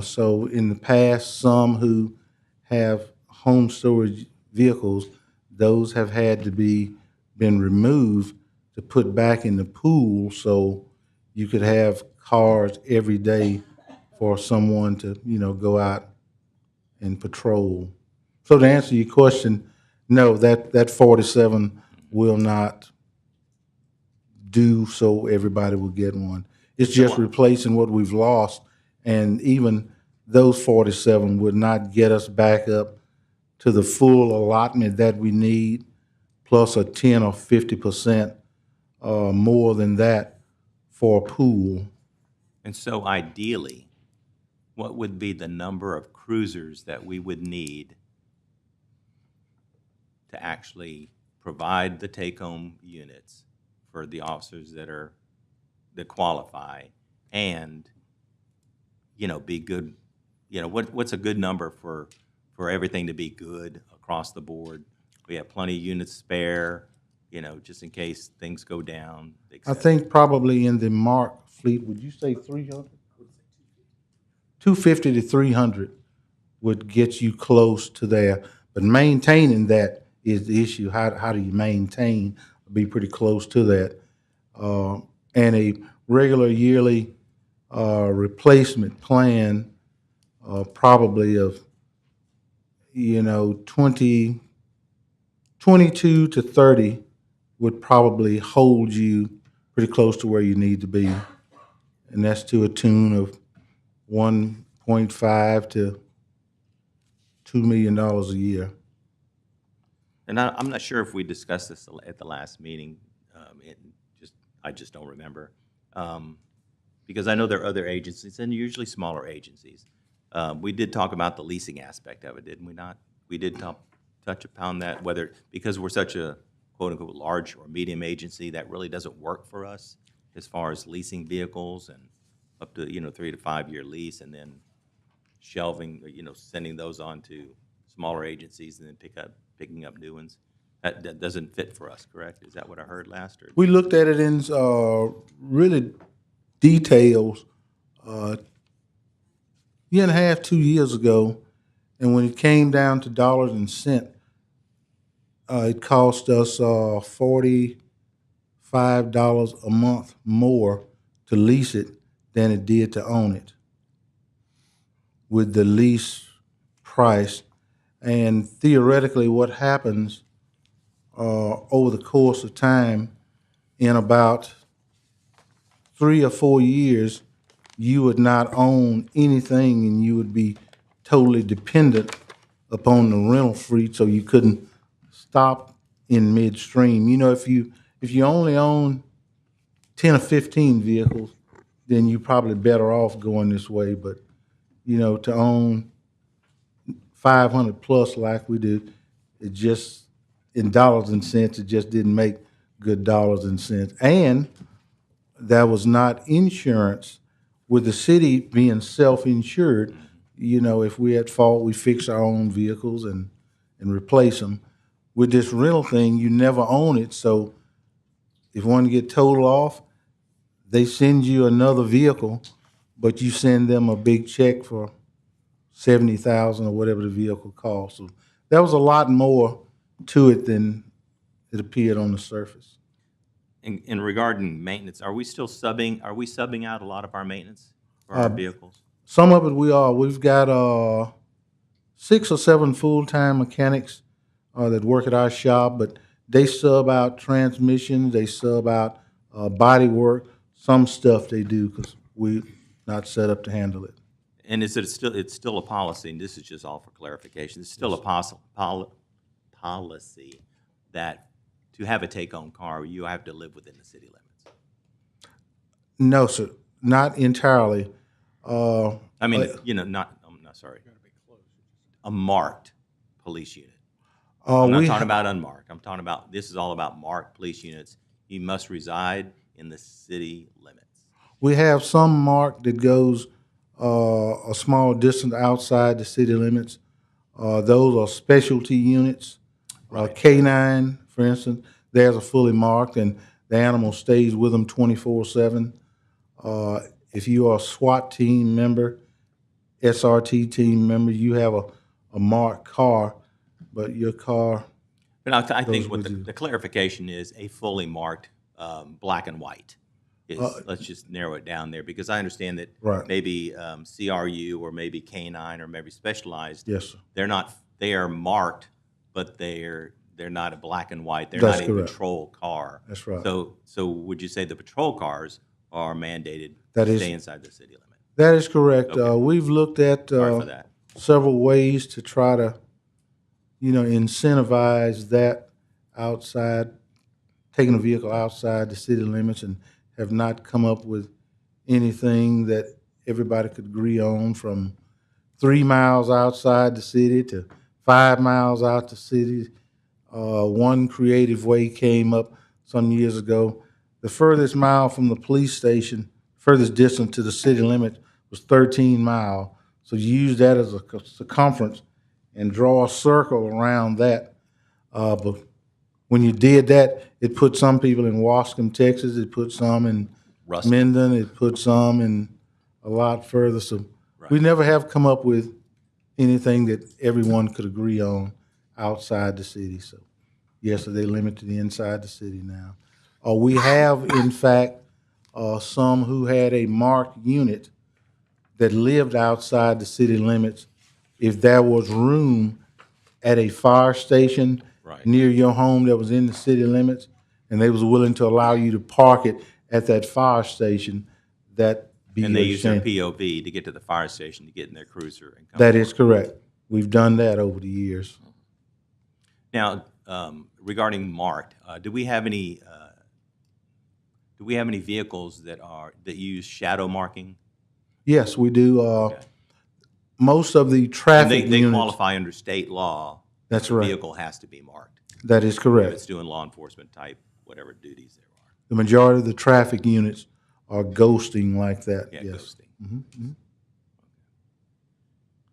So in the past, some who have home storage vehicles, those have had to been removed to put back in the pool, so you could have cars every day for someone to, go out and patrol. So to answer your question, no, that 47 will not do so everybody will get one. It's just replacing what we've lost, and even those 47 would not get us back up to the full allotment that we need, plus a 10 or 50% more than that for a pool. And so ideally, what would be the number of cruisers that we would need to actually provide the take-home units for the officers that qualify, and be good? What's a good number for everything to be good across the board? We have plenty of units spare, just in case things go down. et I cetera. think probably in the Mark fleet, would you say 300? 250 to 300 would get you close to there. But maintaining that is the issue. How do you maintain, be pretty close to that? And a regular yearly replacement plan probably of, 22 to 30 would probably hold you pretty close to where you need to be. And that's to a tune of 1.5 to $2 million a year. And I'm not sure if we discussed this at the last meeting. I just don't remember. Because I know there are other agencies, and usually smaller agencies. We did talk about the leasing aspect of it, didn't we not? We did touch upon that, because we're such a quote-unquote large or medium agency, that really doesn't work for us as far as leasing vehicles and up to, 3 to 5 year lease, and then shelving, sending those on to smaller agencies and then picking up new ones. That doesn't fit for us, correct? Is that what I heard last? Or? We looked at it in really details year and a half, 2 years ago, and when it came down to dollars and cents, it cost us $45 a month more to lease it than it did to own it with the lease price. And theoretically, what happens over the course of time, in about 3 or 4 years, you would not own anything and you would be totally dependent upon the rental fleet, so you couldn't stop in midstream. If you only own 10 or 15 vehicles, then you're probably better off going this way. But, to own 500 plus like we did, it just, in dollars and cents, it just didn't make good dollars and cents. And that was not insurance. With the city being self-insured, if we're at fault, we fix our own vehicles and replace them. With this rental thing, you never own it, so if one get totaled off, they send you another vehicle, but you send them a big check for $70,000 or whatever the vehicle costs. So there was a lot more to it than it appeared on the surface. In regarding maintenance, are we still subbing? Are we subbing out a lot of our maintenance for our vehicles? Some of it we are. We've got 6 or 7 full-time mechanics that work at our shop, but they sub out transmissions, they sub out body work, some stuff they do because we're not set up to handle it. And it's still a policy, and this is just all for clarification, it's still a policy that to have a take-home car, you have to live within the city limits? No, sir, not entirely. I'm not sorry. A marked police unit. I'm not talking about unmarked. I'm talking about, this is all about marked police units. You must reside in the city limits. We have some marked that goes a small distance outside the city limits. Those are specialty units. Right. K9, for instance, theirs are fully marked, and the animal stays with them 24/7. If you are a SWAT team member, SRT team member, you have a marked car, but your car. But I think what the clarification is a fully marked black and white. Let's just narrow it down there, because I understand that maybe CRU or maybe K9 or maybe Specialized. Yes, sir. They are marked, but they're not a black and white. They're That's not correct. a patrol car. That's right. So would you say the patrol cars are mandated That to is- stay inside the city limit? That is correct. Okay. We've looked at Sorry for that. several ways to try to, incentivize that outside, taking a vehicle outside the city limits, and have not come up with anything that everybody could agree on, from 3 miles outside the city to 5 miles out the city. One creative way came up some years ago. The furthest mile from the police station, furthest distance to the city limit, was 13 miles. So you use that as a circumference and draw a circle around that. But when you did that, it put some people in Wascom, Texas. It put some in Minden. It put some in a lot further. So we never have come up with anything that everyone could agree on outside the city. So yes, they limit to the inside the city now. We have, in fact, some who had a marked unit that lived outside the city limits. If there was room at a fire station near your home that was in the city limits, and they was willing to allow you to park it at that fire station, that be And they your use their shame. POV to get to the fire station to get in their cruiser and come. That is correct. We've done that over the years. Now, regarding marked, do we have any vehicles that use shadow marking? Yes, we do. Most of the And traffic they units. qualify under state law. That's the right. vehicle has to be marked. That is If correct. it's doing law enforcement type, whatever duties there are. The majority of the traffic units are ghosting like that, Yeah, yes. ghosting. Mhm.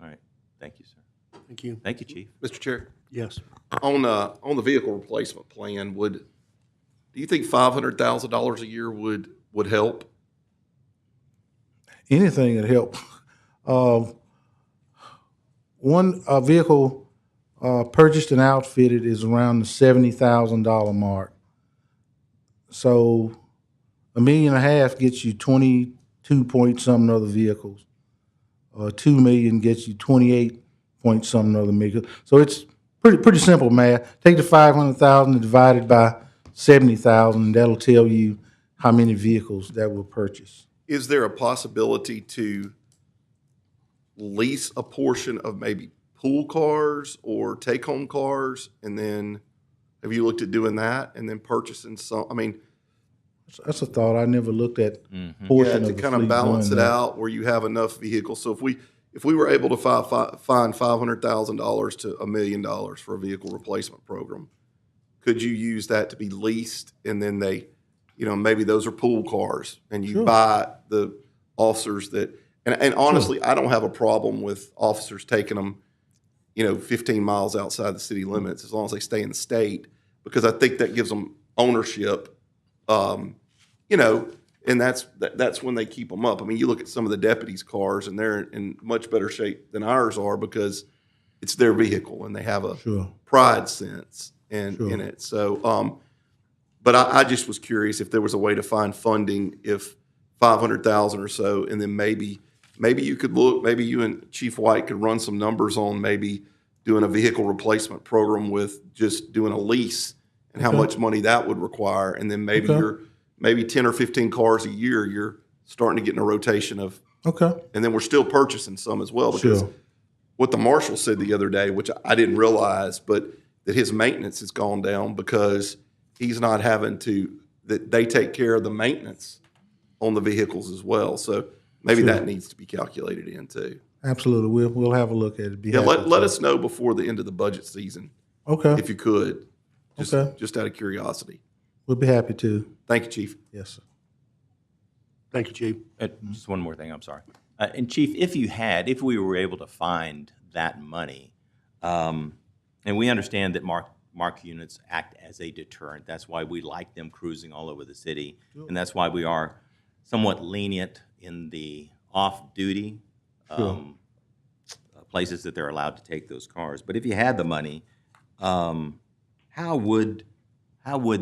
All right. Thank you, sir. Thank you. Thank you, Chief. Mr. Chair, Yes. on the vehicle replacement plan, do you think $500,000 a year would help? Anything that help. One vehicle purchased and outfitted is around the $70,000 mark. So $1.5 million gets you 22 point something other vehicles. $2 million gets you 28 point something other vehicles. So it's pretty simple math. Take the 500,000 and divide it by 70,000, and that'll tell you how many vehicles that will purchase. Is there a possibility to lease a portion of maybe pool cars or take-home cars? And then, have you looked at doing that and then purchasing some? I mean, That's a thought. I never looked at yeah, portion to of the kind of fleet balance it doing that. out where you have enough vehicles. So if we were able to find $500,000 to $1 million for a vehicle replacement program, could you use that to be leased, and then they, maybe those are pool cars, and you Sure. buy the officers that, and honestly, I don't have a problem with officers taking them, 15 miles outside the city limits, as long as they stay in the state, because I think that gives them ownership, and that's when they keep them up. I mean, you look at some of the deputies' cars, and they're in much better shape than ours are because it's their vehicle, and they have a Sure. pride sense in Sure. it. So, but I just was curious if there was a way to find funding, if 500,000 or so, and then maybe you could look, maybe you and Chief White could run some numbers on maybe doing a vehicle replacement program with just doing a lease and how Okay. much money that would require, and then maybe Okay. maybe 10 or 15 cars a year, you're starting to get in a rotation of, Okay. and then we're still purchasing some as well, because Sure. what the marshal said the other day, which I didn't realize, but that his maintenance has gone down because he's not having that they take care of the maintenance on the vehicles as well. So maybe Sure. that needs to be calculated in too. Absolutely. We'll have a look at it. Be Yeah, happy let to. us know before the end of the budget season, Okay. if you could, Okay. just out of curiosity. We'll be happy to. Thank you, Chief. Yes, sir. Thank you, Chief. Just one more thing, I'm sorry. And Chief, if we were able to find that money, and we understand that mark units act as a deterrent. That's why we like them cruising all over the city. And that's why we are somewhat lenient in the off-duty places that they're allowed to take those cars. But if you had the money, how would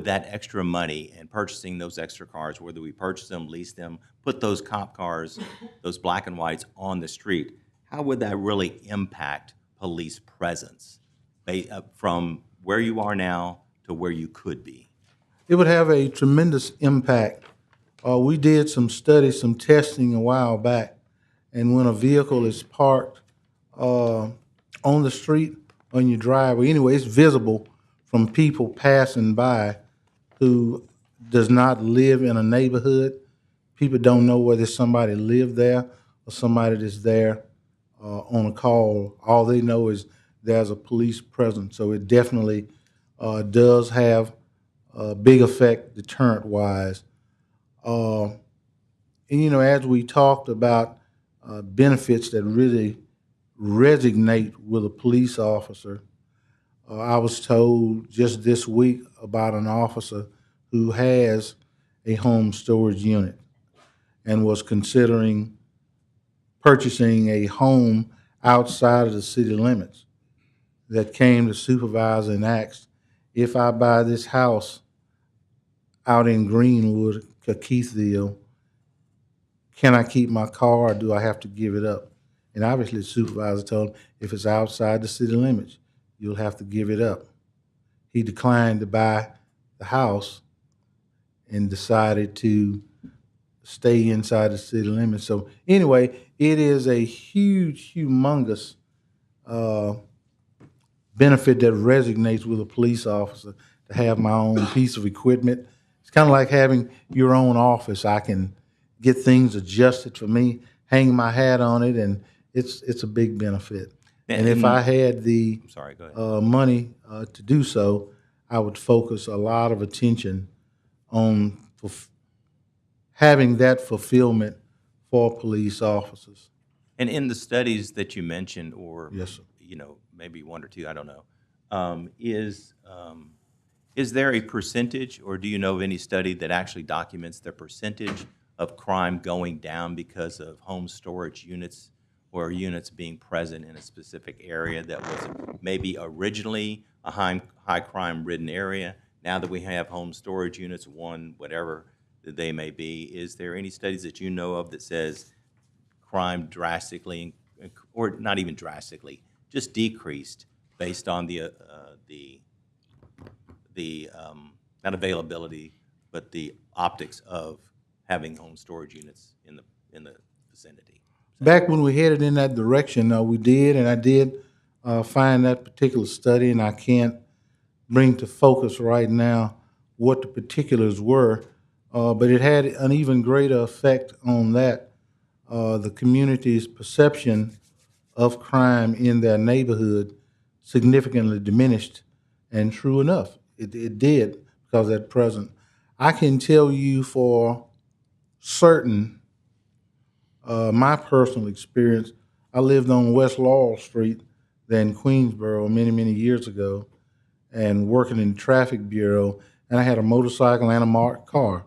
that extra money and purchasing those extra cars, whether we purchase them, lease them, put those cop cars, those black and whites on the street, how would that really impact police presence from where you are now to where you could be? It would have a tremendous impact. We did some studies, some testing a while back, and when a vehicle is parked on the street, on your driveway, anyway, it's visible from people passing by who does not live in a neighborhood. People don't know whether somebody lived there or somebody that's there on a call. All they know is there's a police presence. So it definitely does have a big effect deterrent-wise. And, as we talked about benefits that really resonate with a police officer. I was told just this week about an officer who has a home storage unit and was considering purchasing a home outside of the city limits, that came to supervisor and asked, if I buy this house out in Greenwood, Keithville, can I keep my car or do I have to give it up? And obviously the supervisor told him, if it's outside the city limits, you'll have to give it up. He declined to buy the house and decided to stay inside the city limits. So anyway, it is a huge, humongous benefit that resonates with a police officer to have my own piece of equipment. It's kind of like having your own office. I can get things adjusted for me, hang my hat on it, and it's a big benefit. And if I had the money to do so, I would focus a lot of attention on having that fulfillment for police officers. And in the studies that you mentioned, or Yes, sir. Maybe one or two, I don't know, is there a percentage, or do you know of any study that actually documents the percentage of crime going down because of home storage units or units being present in a specific area that was maybe originally a high crime ridden area? Now that we have home storage units, one, whatever that they may be, is there any studies that you know of that says crime drastically, or not even drastically, just decreased based on the not availability, but the optics of having home storage units in the vicinity? Back when we headed in that direction, we did, and I did find that particular study, and I can't bring to focus right now what the particulars were, but it had an even greater effect on that. The community's perception of crime in their neighborhood significantly diminished, and true enough, it did, because at present, I can tell you for certain, my personal experience, I lived on West Laurel Street there in Queensboro many, many years ago, and working in the traffic bureau, and I had a motorcycle and a marked car,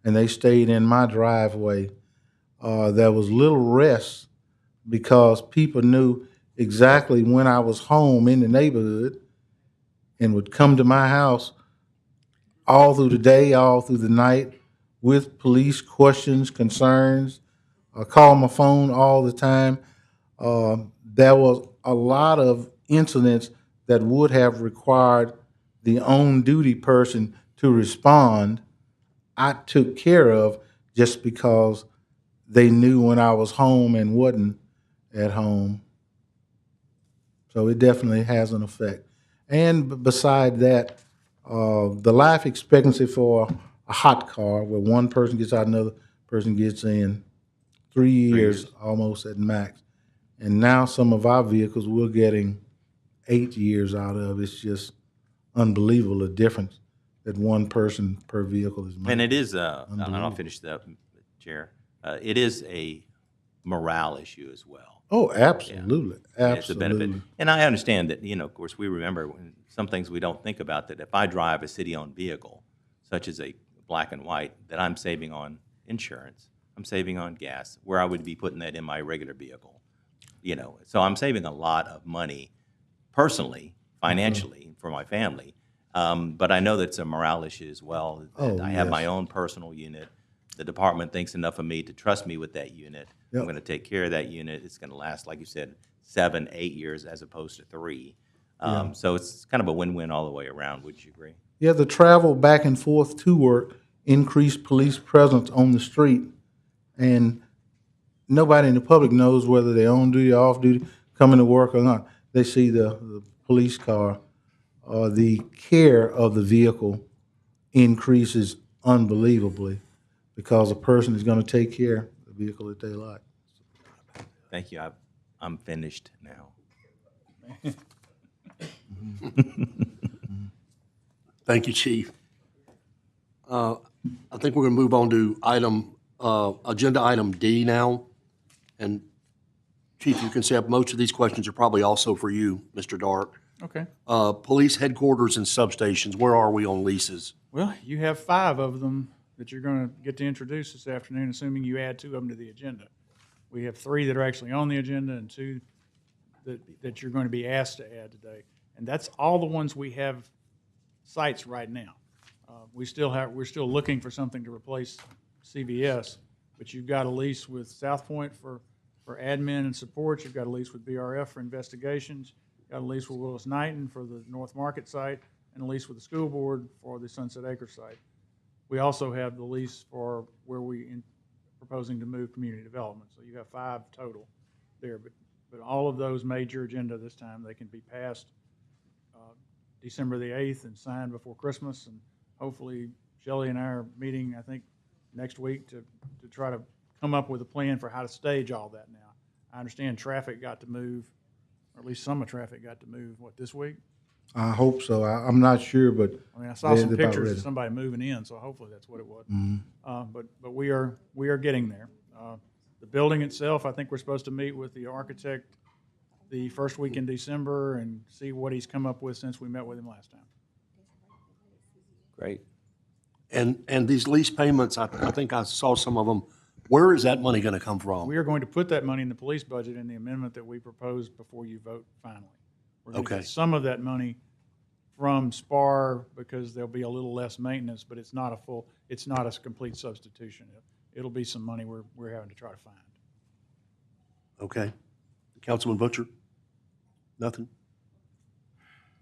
and they stayed in my driveway. There was little rest because people knew exactly when I was home in the neighborhood and would come to my house all through the day, all through the night, with police questions, concerns, call my phone all the time. There was a lot of incidents that would have required the on-duty person to respond. I took care of just because they knew when I was home and wasn't at home. So it definitely has an effect. And beside that, the life expectancy for a hot car, where one person gets out, another person gets in, 3 years almost at max. And now some of our vehicles we're getting 8 years out of. It's just unbelievable, the difference that one person per vehicle is making. And it is, and I'll finish that, Chair. It is a morale issue as well. Oh, absolutely, Yeah. absolutely. It's a benefit. And I understand that, of course, we remember some things we don't think about, that if I drive a city-owned vehicle, such as a black and white, that I'm saving on insurance, I'm saving on gas, where I would be putting that in my regular vehicle. So I'm saving a lot of money personally, financially, for my family. But I know that's a morale issue as well. I have my own personal unit. The department thinks enough of me to trust me with that unit. Yep. I'm going to take care of that unit. It's going to last, like you said, 7, 8 years as opposed to 3. So it's kind of a win-win all the way around. Would you agree? Yeah, the travel back and forth to work increased police presence on the street, and nobody in the public knows whether they're on duty or off duty, coming to work or not. They see the police car. The care of the vehicle increases unbelievably because a person is going to take care of the vehicle that they like. Thank you. I'm finished now. Thank you, Chief. I think we're going to move on to agenda item D now. And Chief, you can say most of these questions are probably also for you, Mr. Dark. Okay. Police headquarters and substations, where are we on leases? Well, you have 5 of them that you're going to get to introduce this afternoon, assuming you add 2 of them to the agenda. We have 3 that are actually on the agenda and 2 that you're going to be asked to add today. And that's all the ones we have sites right now. We're still looking for something to replace CVS, but you've got a lease with South Point for admin and support. You've got a lease with BRF for investigations. You've got a lease with Willis Knighton for the North Market site, and a lease with the school board for the Sunset Acres site. We also have the lease for where proposing to move community development. So you have 5 total there, but all of those major agenda this time, they can be passed December the 8th and signed before Christmas. And hopefully Shelley and I are meeting, I think, next week to try to come up with a plan for how to stage all that now. I understand traffic got to move, or at least some of traffic got to move, this week? I hope so. I'm not sure, but I mean, I saw some they're about pictures ready. of somebody moving in, so hopefully that's what it was. Mhm. But we are getting there. The building itself, I think we're supposed to meet with the architect the first week in December and see what he's come up with since we met with him last time. Great. And these lease payments, I think I saw some of them. Where is that money going to come from? We are going to put that money in the police budget in the amendment that we proposed before you vote finally. We're going to Okay. get some of that money from SPAR because there'll be a little less maintenance, but it's not a complete substitution. It'll be some money we're having to try to find. Okay. Councilman Butcher? Nothing?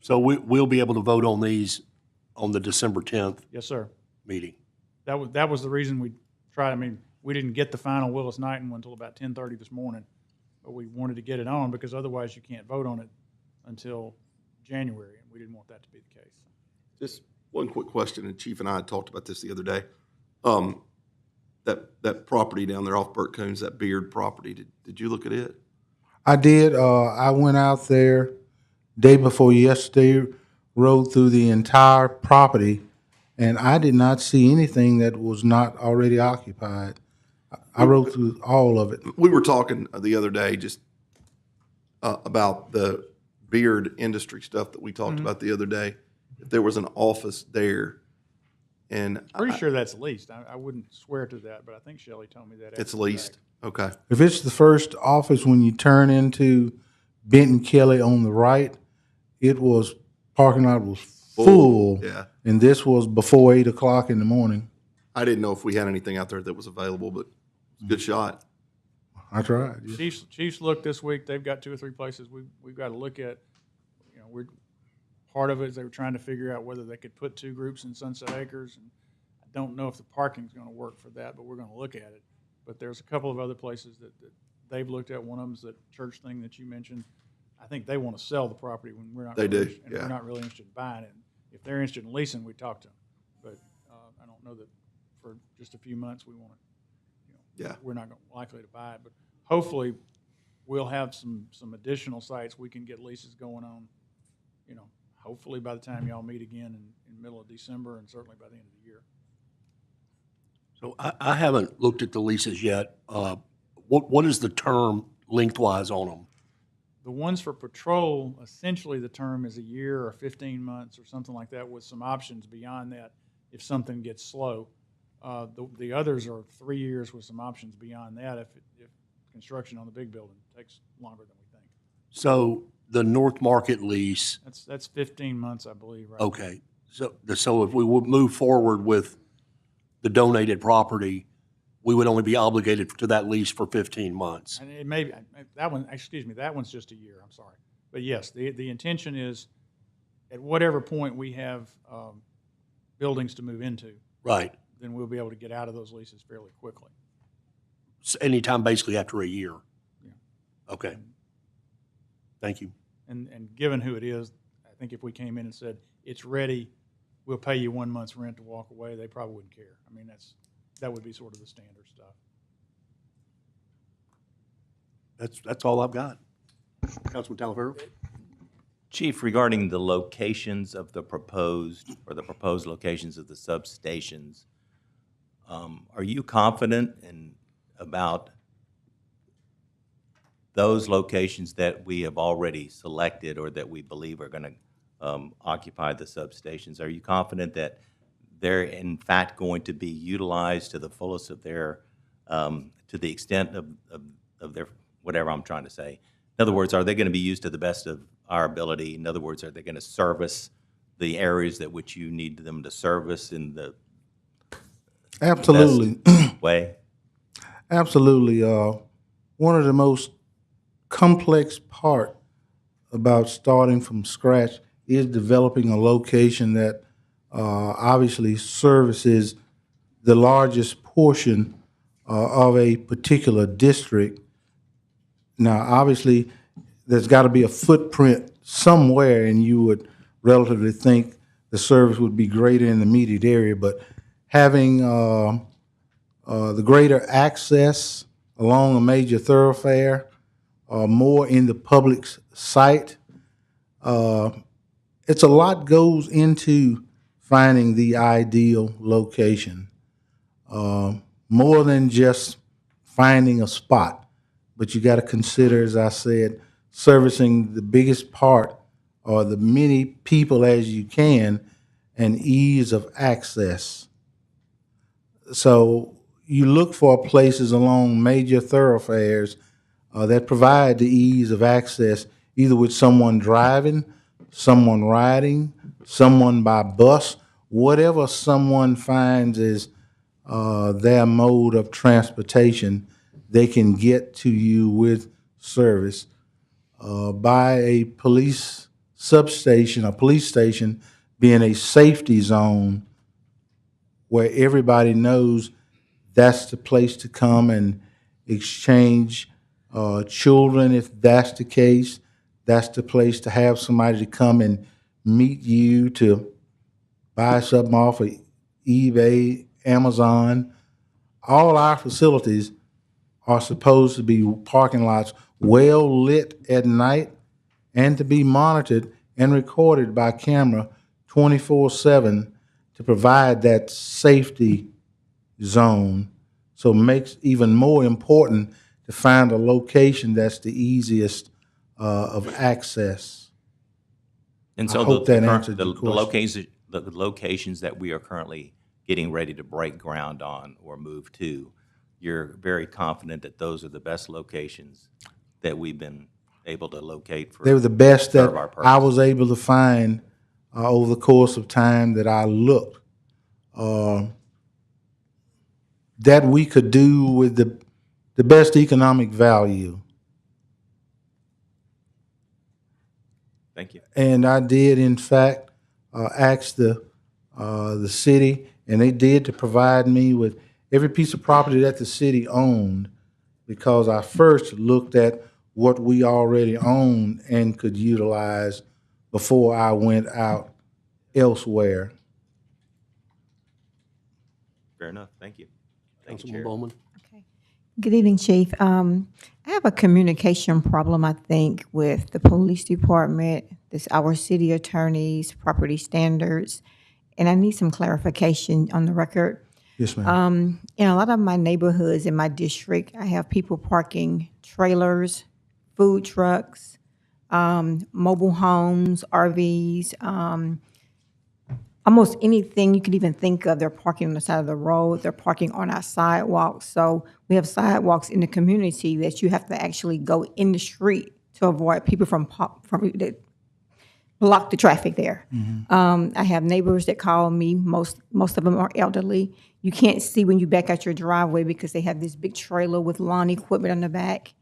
So we'll be able to vote on these on the December 10th Yes, sir. meeting? That was the reason we tried. I mean, we didn't get the final Willis Knighton one until about 10:30 this morning, but we wanted to get it on because otherwise you can't vote on it until January, and we didn't want that to be the case. Just one quick question, and Chief and I had talked about this the other day. That property down there off Burt Coons, that Beard property, did you look at it? I did. I went out there day before yesterday, rode through the entire property, and I did not see anything that was not already occupied. I rode through all of it. We were talking the other day just about the beard industry stuff that we talked about the other day. If there was an office there, and Pretty sure that's leased. I wouldn't swear to that, but I think Shelley told me that. it's after the leased. fact. Okay. If it's the first office when you turn into Benton Kelly on the right, it was, parking lot was full. Yeah. And this was before 8 o'clock in the morning. I didn't know if we had anything out there that was available, but it's a good shot. I tried. yeah. Chiefs looked this week. They've got 2 or 3 places we've got to look at. Part of it is they were trying to figure out whether they could put 2 groups in Sunset Acres. And I don't know if the parking's going to work for that, but we're going to look at it. But there's a couple of other places that they've looked at. One of them's that church thing that you mentioned. I think they want to sell the property when we're not. They really, do, and yeah. we're not really interested in buying it. If they're interested in leasing, we talk to them. But I don't know that for just a few months we want to. Yeah. We're not likely to buy it, but hopefully we'll have some additional sites we can get leases going on. Hopefully by the time y'all meet again in the middle of December, and certainly by the end of the year. So I haven't looked at the leases yet. What is the term lengthwise on them? The ones for patrol, essentially the term is a year or 15 months or something like that, with some options beyond that if something gets slow. The others are 3 years with some options beyond that if construction on the big building takes longer than we think. So the North Market lease, That's 15 months, I believe, right? okay. So if we would move forward with the donated property, we would only be obligated to that lease for 15 months. And it may be, that one's just a year, I'm sorry. But yes, the intention is at whatever point we have buildings to move into. Right. Then we'll be able to get out of those leases fairly quickly. So anytime basically after a year? Yeah. Okay. Thank you. And given who it is, I think if we came in and said, it's ready, we'll pay you 1 month's rent to walk away, they probably wouldn't care. I mean, that would be sort of the standard stuff. That's all I've got. Councilman Talaferro? Chief, regarding the locations of the proposed locations of the substations, are you confident about those locations that we have already selected or that we believe are going to occupy the substations, are you confident that they're in fact going to be utilized to the fullest of their, to the extent of their, whatever I'm trying to say? In other words, are they going to be used to the best of our ability? In other words, are they going to service the areas that which you need them to service in the Absolutely. best way? Absolutely. One of the most complex part about starting from scratch is developing a location that obviously services the largest portion of a particular district. Now, obviously, there's got to be a footprint somewhere, and you would relatively think the service would be greater in the immediate area, but having the greater access along a major thoroughfare, more in the public's sight, it's a lot goes into finding the ideal location. More than just finding a spot, but you got to consider, as I said, servicing the biggest part or the many people as you can and ease of access. So you look for places along major thoroughfares that provide the ease of access, either with someone driving, someone riding, someone by bus, whatever someone finds is their mode of transportation, they can get to you with service. By a police substation, a police station being a safety zone where everybody knows that's the place to come and exchange children, if that's the case. That's the place to have somebody to come and meet you to buy something off of eBay, Amazon. All our facilities are supposed to be parking lots well lit at night and to be monitored and recorded by camera 24/7 to provide that safety zone. So it makes even more important to find a location that's the easiest of access. And I so hope that answered your question. the locations that we are currently getting ready to break ground on or move to, you're very confident that those are the best locations that we've been able to locate for. They were the best that serve our I purpose? was able to find over the course of time that I looked. That we could do with the best economic value. Thank you. And I did, in fact, ask the city, and they did to provide me with every piece of property that the city owned, because I first looked at what we already owned and could utilize before I went out elsewhere. Fair enough. Thank you. Thank you, Councilman Chair. Bowman? Good evening, Chief. I have a communication problem, I think, with the police department, our city attorneys, property standards, and I need some clarification on the record. Yes, ma'am. In a lot of my neighborhoods in my district, I have people parking trailers, food trucks, mobile homes, RVs, almost anything you could even think of. They're parking on the side of the road. They're parking on our sidewalks. So we have sidewalks in the community that you have to actually go in the street to avoid people from that block the traffic there. I have neighbors that call me. Most of them are elderly. You can't see when you back out your driveway because they have this big trailer with lawn equipment on the back.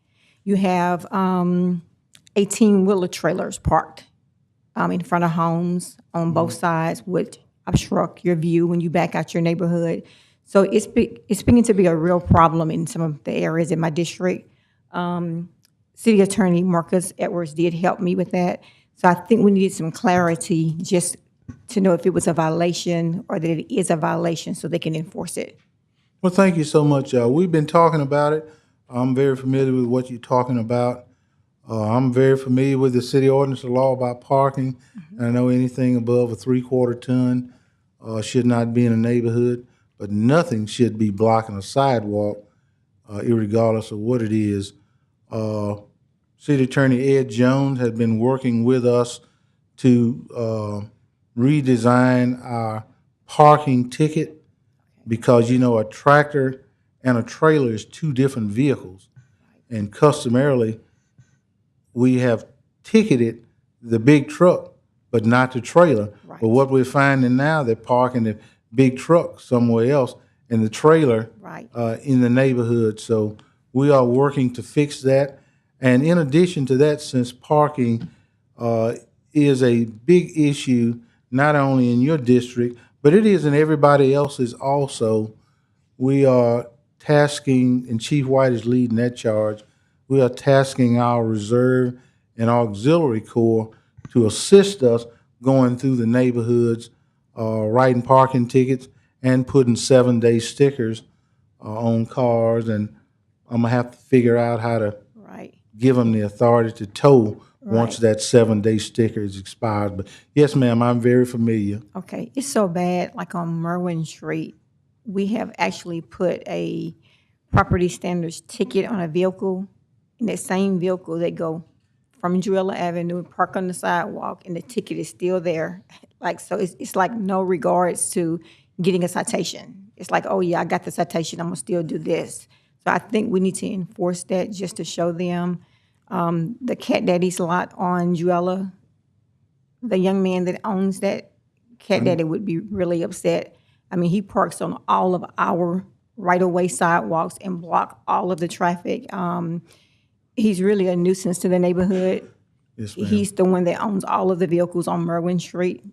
You have 18-wheeler trailers parked in front of homes on both sides, which obstruct your view when you back out your neighborhood. So it's beginning to be a real problem in some of the areas in my district. City Attorney Marcus Edwards did help me with that. So I think we needed some clarity just to know if it was a violation or that it is a violation so they can enforce it. Well, thank you so much. We've been talking about it. I'm very familiar with what you're talking about. I'm very familiar with the city ordinance law about parking. And I know anything above a 3/4 ton should not be in a neighborhood, but nothing should be blocking a sidewalk, irregardless of what it is. City Attorney Ed Jones has been working with us to redesign our parking ticket because, you know, a tractor and a trailer is two different vehicles. And customarily, we have ticketed the big truck, but not the trailer. But what we're finding now, they're parking the big truck somewhere else and the trailer in the neighborhood. So we are working to fix that. And in addition to that, since parking is a big issue, not only in your district, but it is in everybody else's also, we are tasking, and Chief White is leading that charge, we are tasking our reserve and auxiliary corps to assist us going through the neighborhoods, writing parking tickets and putting 7-day stickers on cars. And I'm gonna have to figure out how to give them the authority to tow once that 7-day sticker is expired. But yes, ma'am, I'm very familiar. Okay, it's so bad, like on Merwin Street, we have actually put a property standards ticket on a vehicle. In that same vehicle, they go from Juella Avenue, park on the sidewalk, and the ticket is still there. Like, so it's like no regards to getting a citation. It's like, oh yeah, I got the citation, I'm gonna still do this. So I think we need to enforce that just to show them. The Cat Daddy's lot on Juella, the young man that owns that Cat Daddy would be really upset. I mean, he parks on all of our right-of-way sidewalks and block all of the traffic. He's really a nuisance to the neighborhood. Yes, ma'am. He's the one that owns all of the vehicles on Merwin Street.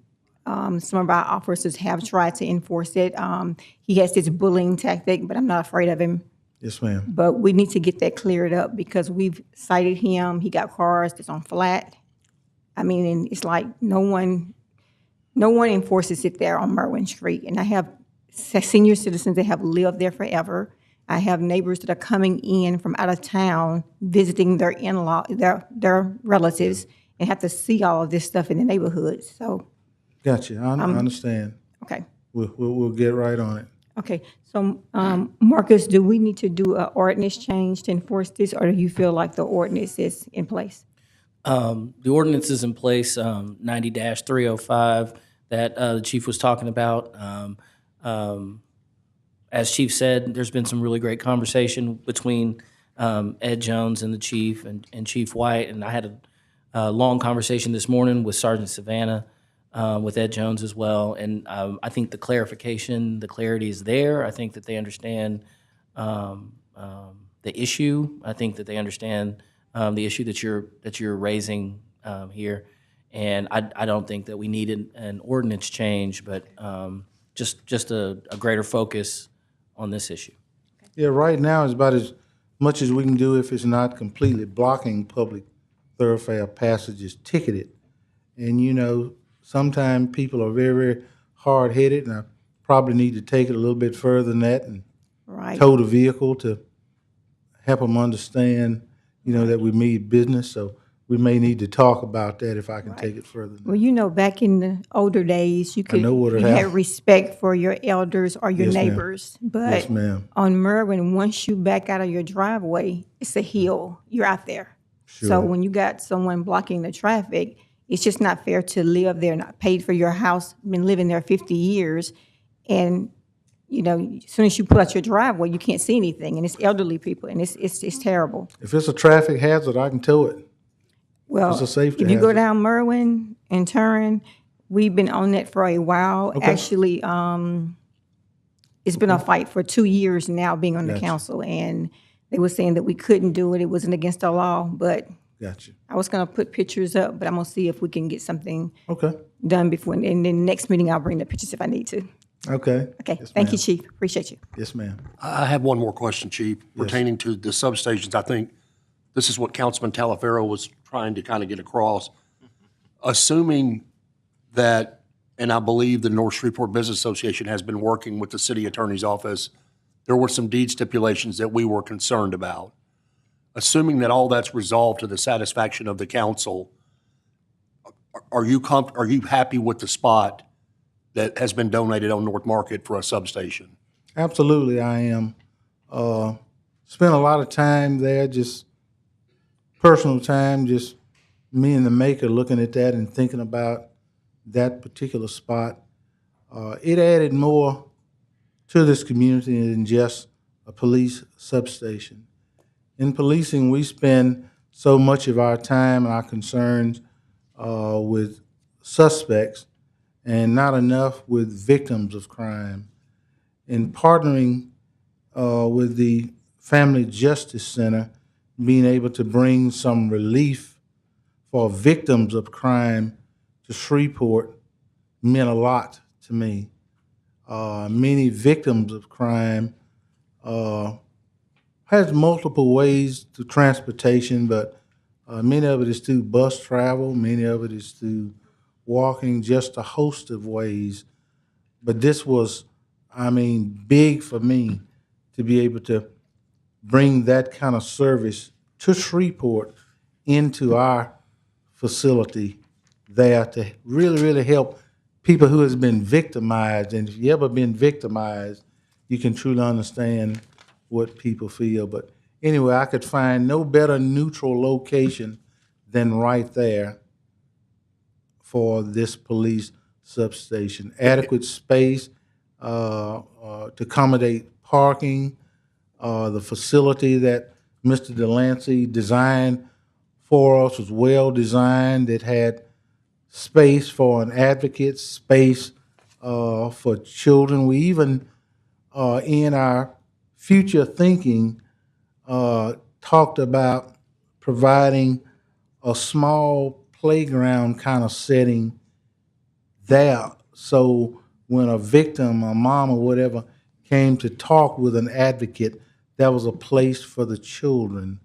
Some of our officers have tried to enforce it. He has this bullying tactic, but I'm not afraid of him. Yes, ma'am. But we need to get that cleared up because we've cited him. He got cars that's on flat. I mean, and it's like no one enforces it there on Merwin Street. And I have senior citizens that have lived there forever. I have neighbors that are coming in from out of town, visiting their in-law, their relatives, and have to see all of this stuff in the neighborhood. So, Gotcha, I understand. okay. We'll get right on it. Okay, so Marcus, do we need to do an ordinance change to enforce this, or do you feel like the ordinance is in place? The ordinance is in place, 90-305 that the chief was talking about. As Chief said, there's been some really great conversation between Ed Jones and the chief and Chief White, and I had a long conversation this morning with Sergeant Savannah, with Ed Jones as well. And I think the clarity is there. I think that they understand the issue. I think that they understand the issue that you're raising here. And I don't think that we need an ordinance change, but just a greater focus on this issue. Yeah, right now is about as much as we can do if it's not completely blocking public thoroughfare passages ticketed. And you know, sometimes people are very, very hard-headed, and I probably need to take it a little bit further than that and tow the vehicle to help them understand, you know, that we mean business. So we may need to talk about that if I can take it further. Well, you know, back in the older days, you what had respect for your elders or your Yes, ma'am. neighbors. But Yes, ma'am. on Merwin, once you back out of your driveway, it's a hill. You're out there. Sure. So when you got someone blocking the traffic, it's just not fair to live there, not paid for your house, been living there 50 years, and you know, as soon as you pull out your driveway, you can't see anything, and it's elderly people, and it's terrible. If it's a traffic hazard, I can tow it. Well, It's a safety if you go hazard. down Merwin and turn, we've been on that for a while. Okay. Actually, it's been a fight for 2 years now being on the Gotcha. council, and they were saying that we couldn't do it. It wasn't against the law, but Gotcha. I was gonna put pictures up, but I'm gonna see if we can get something Okay. done before, and then the next meeting, I'll bring the pictures if I need to. Okay. Okay, Yes, thank you, ma'am. Chief. Appreciate you. Yes, ma'am. I have one more question, Chief, pertaining to the substations. I think this is what Councilman Talaferro was trying to kind of get across. Assuming that, and I believe the North Shreveport Business Association has been working with the city attorney's office, there were some deed stipulations that we were concerned about. Assuming that all that's resolved to the satisfaction of the council, are you happy with the spot that has been donated on North Market for a substation? Absolutely, I am. Spent a lot of time there just personal time, just me and the maker looking at that and thinking about that particular spot. It added more to this community than just a police substation. In policing, we spend so much of our time and our concerns with suspects and not enough with victims of crime. In partnering with the Family Justice Center, being able to bring some relief for victims of crime to Shreveport meant a lot to me. Many victims of crime has multiple ways to transportation, but many of it is through bus travel, many of it is through walking, just a host of ways. But this was, big for me to be able to bring that kind of service to Shreveport into our facility there to really, really help people who has been victimized. And if you ever been victimized, you can truly understand what people feel. But anyway, I could find no better neutral location than right there for this police substation. Adequate space to accommodate parking. The facility that Mr. Delancey designed for us was well designed. It had space for an advocate, space for children. We even, in our future thinking, talked about providing a small playground kind of setting there. So when a victim, a mom or whatever, came to talk with an advocate, there was a place for the children.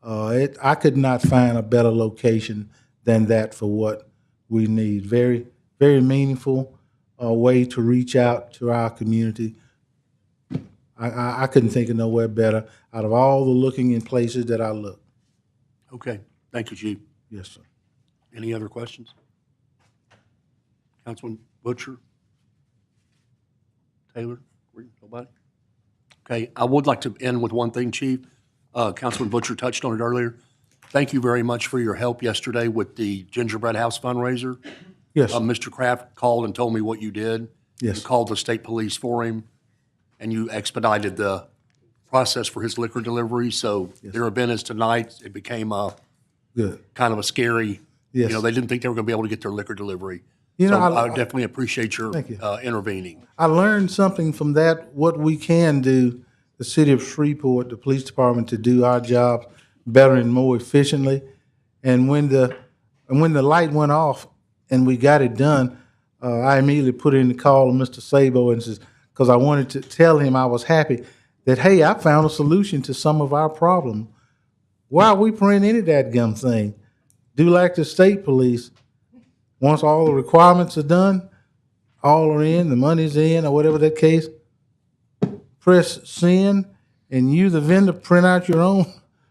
I could not find a better location than that for what we need. Very, very meaningful way to reach out to our community. I couldn't think of nowhere better out of all the looking in places that I looked. Okay, thank you, Chief. Yes, sir. Any other questions? Councilman Butcher? Taylor? Nobody? Okay, I would like to end with one thing, Chief. Councilman Butcher touched on it earlier. Thank you very much for your help yesterday with the Gingerbread House fundraiser. Yes. Mr. Kraft called and told me what you did. Yes. You called the state police for him, and you expedited the process for his liquor delivery. So their event is tonight. It became a Good. kind of a scary, Yes. they didn't think they were going to be able to get their liquor delivery. You know, So I- I definitely appreciate your Thank you. intervening. I learned something from that, what we can do, the city of Shreveport, the police department, to do our job better and more efficiently. And when the light went off and we got it done, I immediately put in the call to Mr. Sabo and says, because I wanted to tell him I was happy that, hey, I found a solution to some of our problem. Why are we praying any dadgum thing? Do like the state police. Once all the requirements are done, all are in, the money's in, or whatever that case, press send, and you, the vendor, print out your own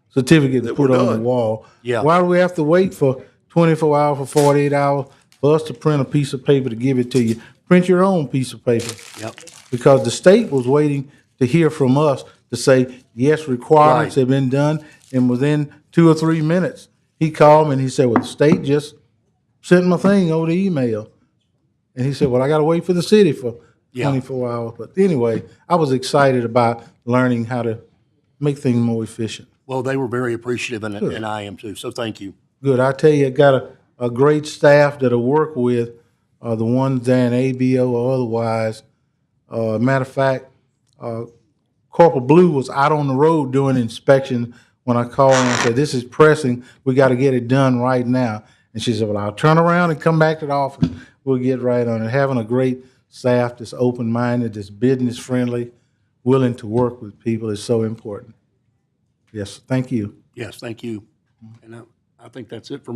certificate to put on the wall. Yeah. Why do we have to wait for 24 hours, for 48 hours, for us to print a piece of paper to give it to you? Print your own piece of paper. Yep. Because the state was waiting to hear from us to say, yes, requirements Right. have been done, and within 2 or 3 minutes, he called me and he said, well, the state just sent my thing over the email. And he said, well, I got to wait for the city for Yeah. 24 hours. But anyway, I was excited about learning how to make things more efficient. Well, they were very appreciative, and, Good. and I am too, so thank you. Good. I tell you, I got a great staff that I work with, the ones there in ABO or otherwise. Matter of fact, Corporal Blue was out on the road doing inspection when I called her and said, this is pressing. We got to get it done right now. And she said, well, I'll turn around and come back to the office. We'll get right on it. Having a great staff that's open-minded, that's business-friendly, willing to work with people is so important. Yes, thank you. Yes, thank you. And I think that's it for me.